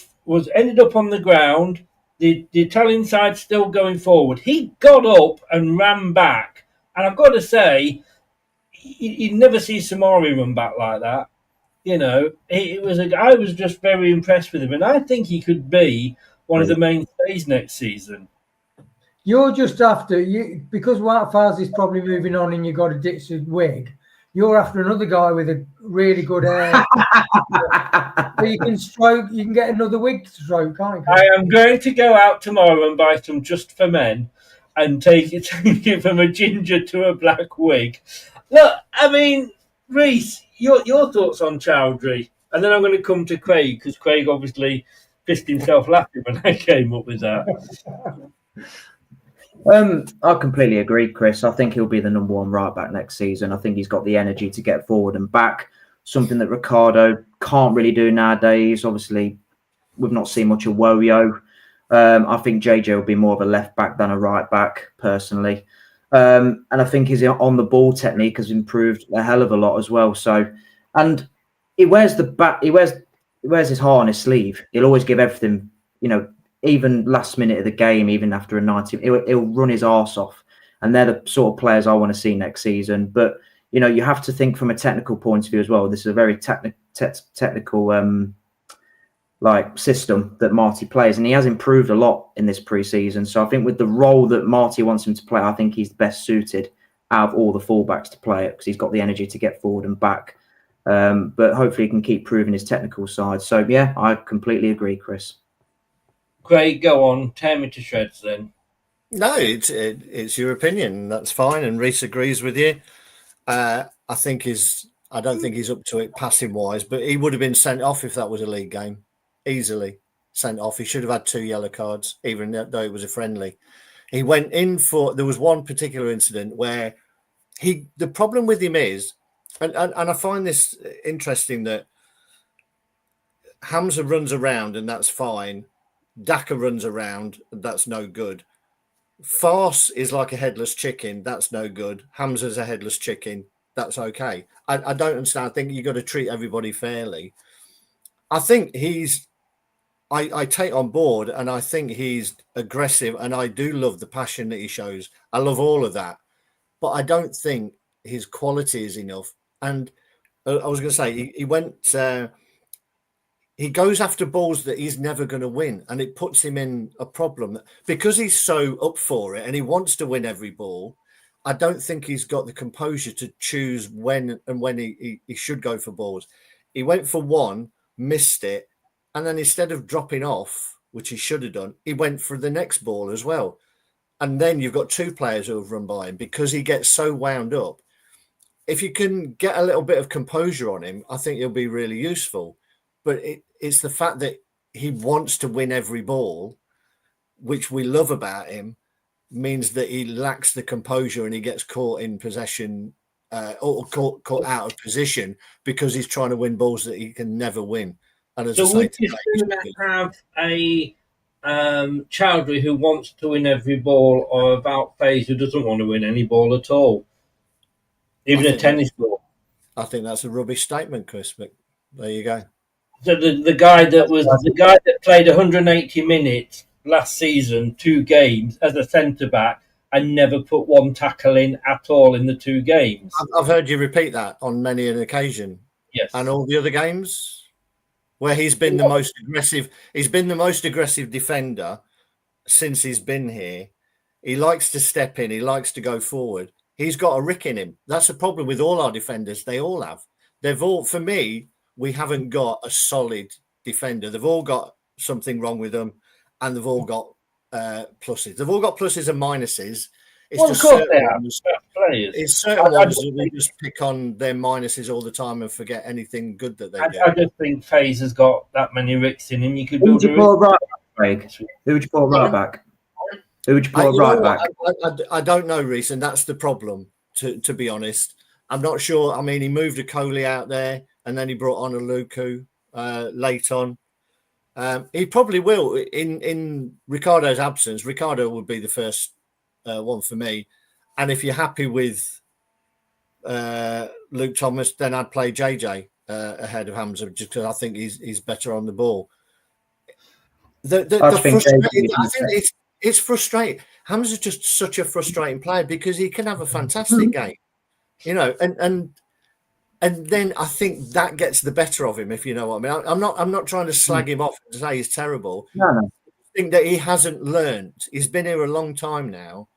ended up on the ground. The Italian side still going forward. He got up and ran back, and I've got to say, you'd never see Samari run back like that. I was just very impressed with him, and I think he could be one of the mainstays next season. You're just after because Wout Faes is probably moving on, and you've got to ditch the wig. You're after another guy with a really good hair. So you can get another wig to stroke, can't you? I am going to go out tomorrow and buy some just for men, and take it from a ginger to a black wig. Look, I mean, Reese, your thoughts on Chowdhury, and then I'm going to come to Craig, because Craig obviously pissed himself laughing when I came up with that. I completely agree, Chris. I think he'll be the number one right back next season. I think he's got the energy to get forward and back. something that Ricardo can't really do nowadays. Obviously, we've not seen much of Woyo. I think JJ will be more of a left back than a right back, personally. And I think his on the ball technique has improved a hell of a lot as well. So, and he wears he wears his heart on his sleeve. He'll always give everything, even last minute of the game, even after a 90, he'll run his arse off. And they're the sort of players I want to see next season. But, you have to think from a technical point of view as well. This is a very technical system that Marty plays, and he has improved a lot in this pre-season. So I think with the role that Marty wants him to play, I think he's best suited out of all the fullbacks to play it, because he's got the energy to get forward and back. But hopefully he can keep proving his technical side. So yeah, I completely agree, Chris. Craig, go on, tear me to shreds then. No, it's your opinion. That's fine, and Reece agrees with you. I don't think he's up to it passing wise, but he would have been sent off if that was a league game. Easily sent off. He should have had 2 yellow cards, even though it was a friendly. He went in for. There was one particular incident where the problem with him is, and I find this interesting, that Hamza runs around and that's fine. Daka runs around and that's no good. Farce is like a headless chicken. That's no good. Hamza's a headless chicken. That's okay. I don't understand. I think you've got to treat everybody fairly. I think I take on board, and I think he's aggressive, and I do love the passion that he shows. I love all of that. But I don't think his quality is enough. And I was going to say, he goes after balls that he's never going to win, and it puts him in a problem because he's so up for it and he wants to win every ball. I don't think he's got the composure to choose when he should go for balls. He went for one, missed it, and then instead of dropping off, which he should have done, he went for the next ball as well. And then you've got 2 players who have run by him because he gets so wound up. If you can get a little bit of composure on him, I think he'll be really useful. But it's the fact that he wants to win every ball, which we love about him, means that he lacks the composure and he gets caught in possession or caught out of position because he's trying to win balls that he can never win. And as So I say, would you have a Chowdhury who wants to win every ball, or about Faze who doesn't want to win any ball at all? Even a tennis ball? I think that's a rubbish statement, Chris, but there you go. So the guy that played 180 minutes last season, 2 games as a centre back, and never put 1 tackle in at all in the 2 games. I've heard you repeat that on many an occasion. Yes. And all the other games where he's been the most aggressive. He's been the most aggressive defender since he's been here. He likes to step in. He likes to go forward. He's got a rick in him. That's the problem with all our defenders. They all have. For me, we haven't got a solid defender. They've all got something wrong with them, and they've all got pluses. They've all got pluses and minuses. It's well, just of course they have. Players. It's certain ones that we just pick on their minuses all the time and forget anything good that they do. I just think Faze has got that many ricks in him. You could Who would you put right back, Craig? Who would you put right back? Who would you put right back? I don't know, Reece, and that's the problem, to be honest. I'm not sure. I mean, he moved a Coley out there, and then he brought on a Luku late on. He probably will. In Ricardo's absence, Ricardo would be the first one for me. And if you're happy with Luke Thomas, then I'd play JJ ahead of Hamza, just because I think he's better on the ball. I think it's frustrating. Hamza's just such a frustrating player because he can have a fantastic game, and then I think that gets the better of him, if you know what I mean. I'm not trying to slag him off and say he's terrible. No. I think that he hasn't learned. He's been here a long time now,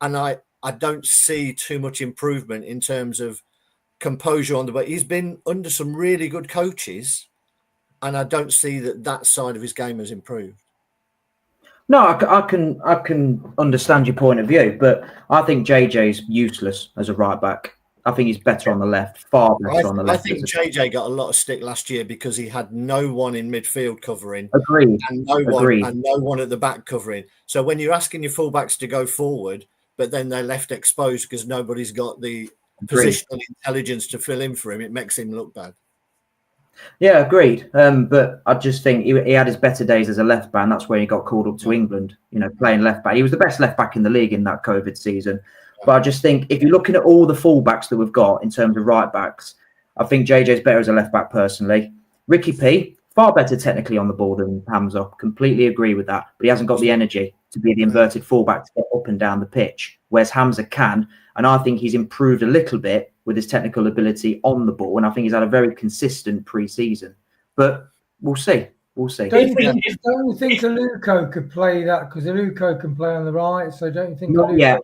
and I don't see too much improvement in terms of composure on the way. He's been under some really good coaches, and I don't see that side of his game has improved. No, I can understand your point of view, but I think JJ's useless as a right back. I think he's better on the left, far better on the left. I think JJ got a lot of stick last year because he had no one in midfield covering. Agreed. And no one at the back covering. So when you're asking your fullbacks to go forward, but then they're left exposed because nobody's got the positional intelligence to fill in for him, it makes him look bad. Yeah, agreed. But I just think he had his better days as a left back. And that's where he got called up to England. Playing left back. He was the best left back in the league in that COVID season. But I just think if you're looking at all the fullbacks that we've got in terms of right backs, I think JJ's better as a left back personally. Ricky P, far better technically on the ball than Hamza. Completely agree with that. But he hasn't got the energy to be the inverted fullback to get up and down the pitch, whereas Hamza can. And I think he's improved a little bit with his technical ability on the ball. And I think he's had a very consistent pre-season. But we'll see. We'll see. Don't you think Aluko could play that? Because Aluko can play on the right. So don't you think Aluko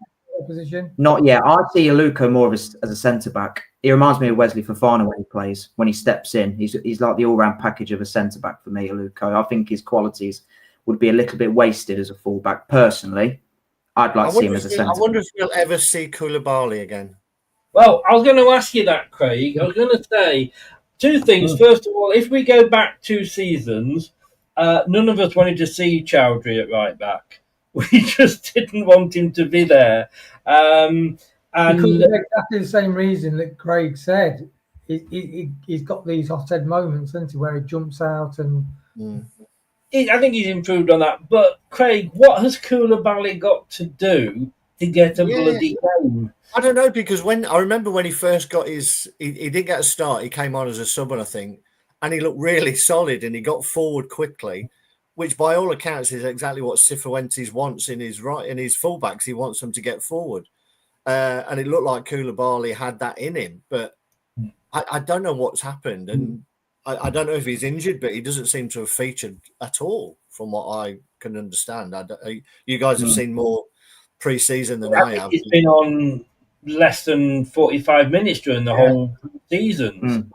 position? Not yet. I see Aluko more as a centre-back. He reminds me of Wesley Fofana when he plays, when he steps in. He's like the all-round package of a centre-back for me, Aluko. I think his qualities would be a little bit wasted as a full-back. Personally, I'd like to see him as a centre-back. I wonder if we'll ever see Koulibaly again. Well, I was going to ask you that, Craig. I was going to say two things. First of all, if we go back 2 seasons, none of us wanted to see Chowdhury at right back. We just didn't want him to be there. And because of exactly the same reason that Craig said. He's got these hot-head moments, isn't he, where he jumps out and... I think he's improved on that. But, Craig, what has Koulibaly got to do to get a bloody game? I don't know, because I remember when he first got he did get a start. He came on as a sub, I think, and he looked really solid and he got forward quickly, which by all accounts is exactly what Cifuentes wants in his fullbacks. He wants them to get forward. And it looked like Koulibaly had that in him, but I don't know what's happened. And I don't know if he's injured, but he doesn't seem to have featured at all from what I can understand. You guys have seen more pre-season than I have. He's been on less than 45 minutes during the whole season.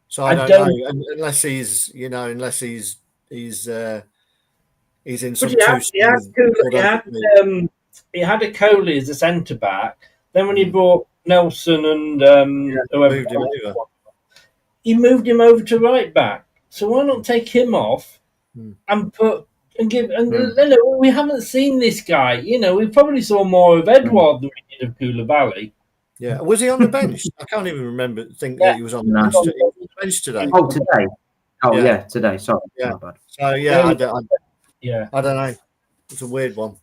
So I don't know, unless he's in some he had a Coley as a centre back. Then when he brought Nelson and whoever, he moved him over to right back. So why not take him off and we haven't seen this guy. We probably saw more of Edouard than we did of Koulibaly. Yeah, was he on the bench? I can't even remember. That he was on the bench today. Oh, today. Oh, yeah, today. Sorry. Yeah. So I don't know. It's a weird one.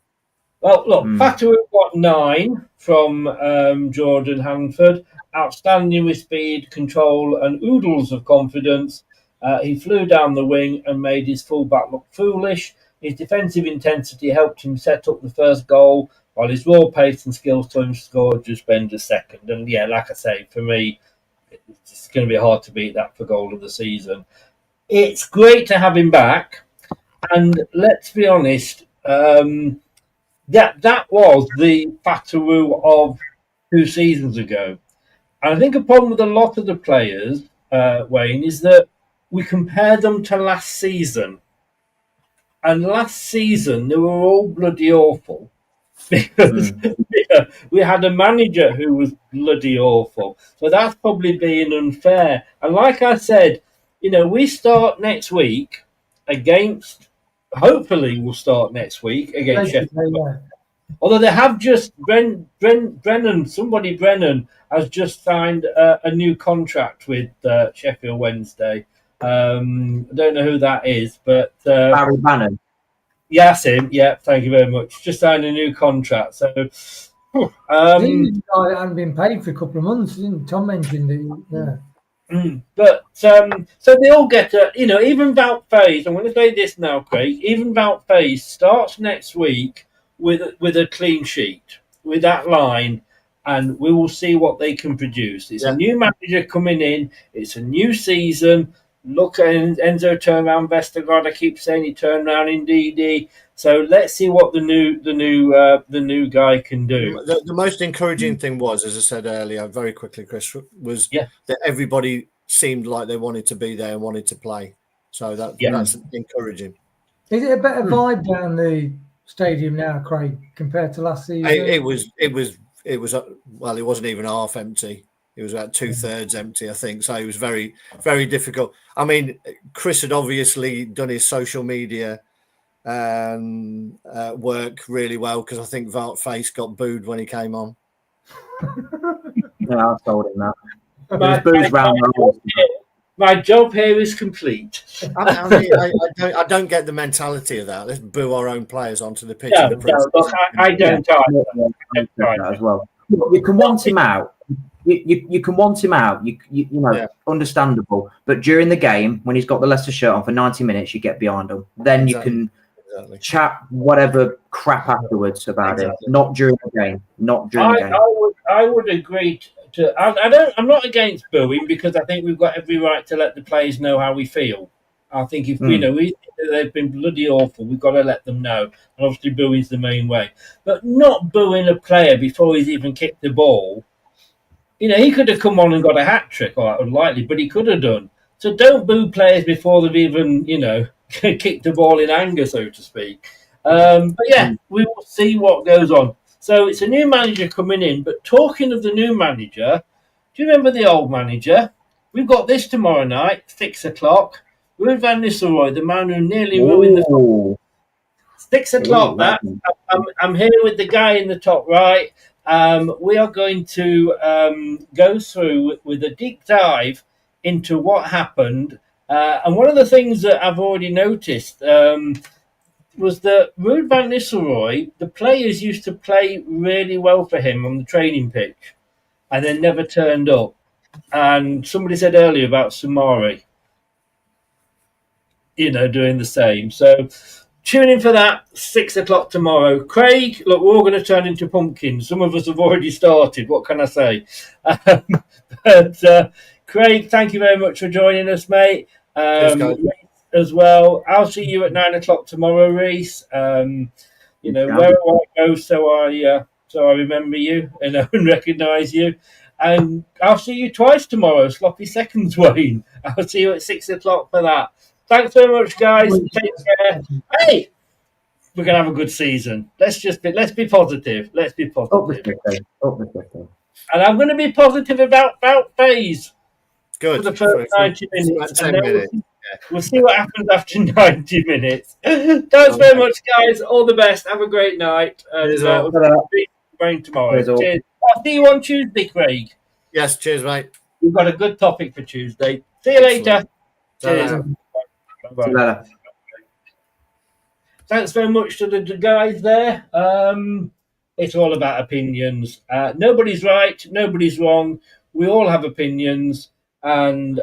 Well, look, Fatu got 9 from Jordan Hanford. Outstanding with speed, control, and oodles of confidence. He flew down the wing and made his fullback look foolish. His defensive intensity helped him set up the first goal, while his raw pace and skills saw him score just bend a second. And yeah, like I say, for me, it's going to be hard to beat that for goal of the season. It's great to have him back. And let's be honest, that was the Fatawu of 2 seasons ago. And I think a problem with a lot of the players, Wayne, is that we compare them to last season. And last season, they were all bloody awful. Because we had a manager who was bloody awful. So that's probably being unfair. And like I said, we start next week against... Hopefully we'll start next week against Sheffield. Although they have just... Brennan has just signed a new contract with Sheffield Wednesday. I don't know who that is, but... Barry Bannon. Yeah, that's him. Yeah, thank you very much. Just signed a new contract. So, the guy hadn't been paid for a couple of months, didn't Tom mentioned it? Yeah. But so they all get even Wout Faes. I'm going to say this now, Craig. Even Wout Faes starts next week with a clean sheet with that line, and we will see what they can produce. It's a new manager coming in. It's a new season. Look at Enzo turned around Vestergaard. I keep saying he turned around Ndidi. So let's see what the new guy can do. The most encouraging thing was, as I said earlier, very quickly, Chris, was that everybody seemed like they wanted to be there and wanted to play. So that's encouraging. Is it a better vibe down the stadium now, Craig, compared to last season? It was. Well, it wasn't even half empty. It was about 2/3 empty, I think. So it was very, very difficult. I mean, Chris had obviously done his social media work really well, because I think Wout Faes got booed when he came on. Yeah, I told him that. There's booze round the My job here is complete. I don't get the mentality of that. Let's boo our own players onto the pitch. No, look, I don't either. As well. You can want him out. You can want him out. You know, understandable. But during the game, when he's got the Leicester shirt on for 90 minutes, you get behind him. Then you can chat whatever crap afterwards about it. Not during the game. Not during the game. I would agree to. I'm not against booing because I think we've got every right to let the players know how we feel. I think if we think that they've been bloody awful, we've got to let them know. And obviously, booing's the main way. But not booing a player before he's even kicked the ball. You know, he could have come on and got a hat trick, or unlikely, but he could have done. So don't boo players before they've even, kicked the ball in anger, so to speak. But yeah, we will see what goes on. So it's a new manager coming in. But talking of the new manager, do you remember the old manager? We've got this tomorrow night, 6 o'clock. Ruud van Nistelrooy, the man who nearly ruined the 6 o'clock. I'm here with the guy in the top right. We are going to go through with a deep dive into what happened. And one of the things that I've already noticed was that Ruud van Nistelrooy, the players used to play really well for him on the training pitch and then never turned up. And somebody said earlier about Samari, doing the same. So tune in for that, 6 o'clock tomorrow. Craig, look, we're all going to turn into pumpkins. Some of us have already started. What can I say? But Craig, thank you very much for joining us, mate. As well. I'll see you at 9 o'clock tomorrow, Reese. Wherever I go, so I remember you and recognise you. And I'll see you twice tomorrow, Sloppy Seconds, Wayne. I'll see you at 6 o'clock for that. Thanks very much, guys. Take care. Hey, we're gonna have a good season. Let's be positive. Let's be positive. And I'm going to be positive about FaZe. Good. For the first 90 minutes. We'll see what happens after 90 minutes. Thanks very much, guys. All the best. Have a great night. And we'll see you tomorrow. Cheers. I'll see you on Tuesday, Craig. Yes, cheers, mate. We've got a good topic for Tuesday. See you later. Cheers. Bye-bye. Thanks very much to the guys there. It's all about opinions. Nobody's right. Nobody's wrong. We all have opinions. And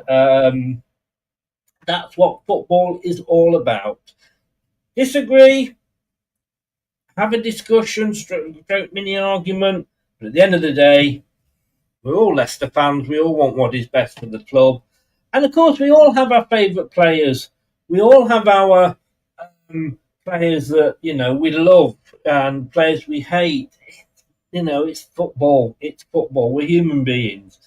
that's what football is all about. Disagree, have a discussion, stroke mini argument, but at the end of the day, we're all Leicester fans. We all want what is best for the club. And of course, we all have our favourite players. We all have our players that, we love and players we hate. It's football. It's football. We're human beings.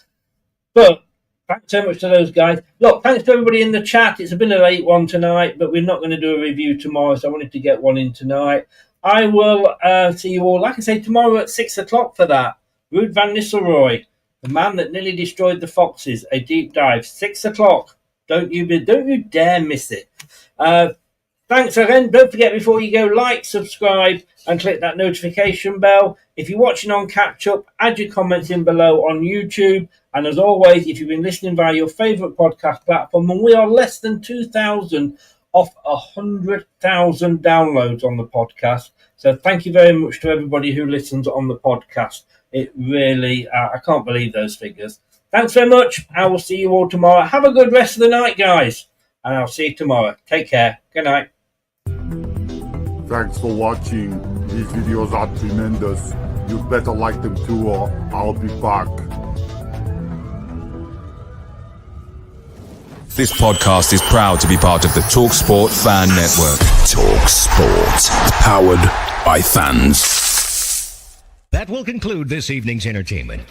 But thanks so much to those guys. Look, thanks to everybody in the chat. It's been a late one tonight, but we're not going to do a review tomorrow, so I wanted to get one in tonight. I will see you all, like I say, tomorrow at 6 o'clock for that. Ruud van Nistelrooy, the man that nearly destroyed the Foxes, a deep dive. 6 o'clock. Don't you dare miss it. Thanks again. Don't forget, before you go, like, subscribe, and click that notification bell. If you're watching on Catch Up, add your comments in below on YouTube. And as always, if you've been listening via your favourite podcast platform, and we are less than 2,000 off 100,000 downloads on the podcast. So thank you very much to everybody who listens on the podcast. It really, I can't believe those figures. Thanks very much. I will see you all tomorrow. Have a good rest of the night, guys. And I'll see you tomorrow. Take care. Good night. Thanks for watching. These videos are tremendous. You better like them too, or I'll be back. This podcast is proud to be part of the TalkSport Fan Network. TalkSport. Powered by fans. That will conclude this evening's entertainment.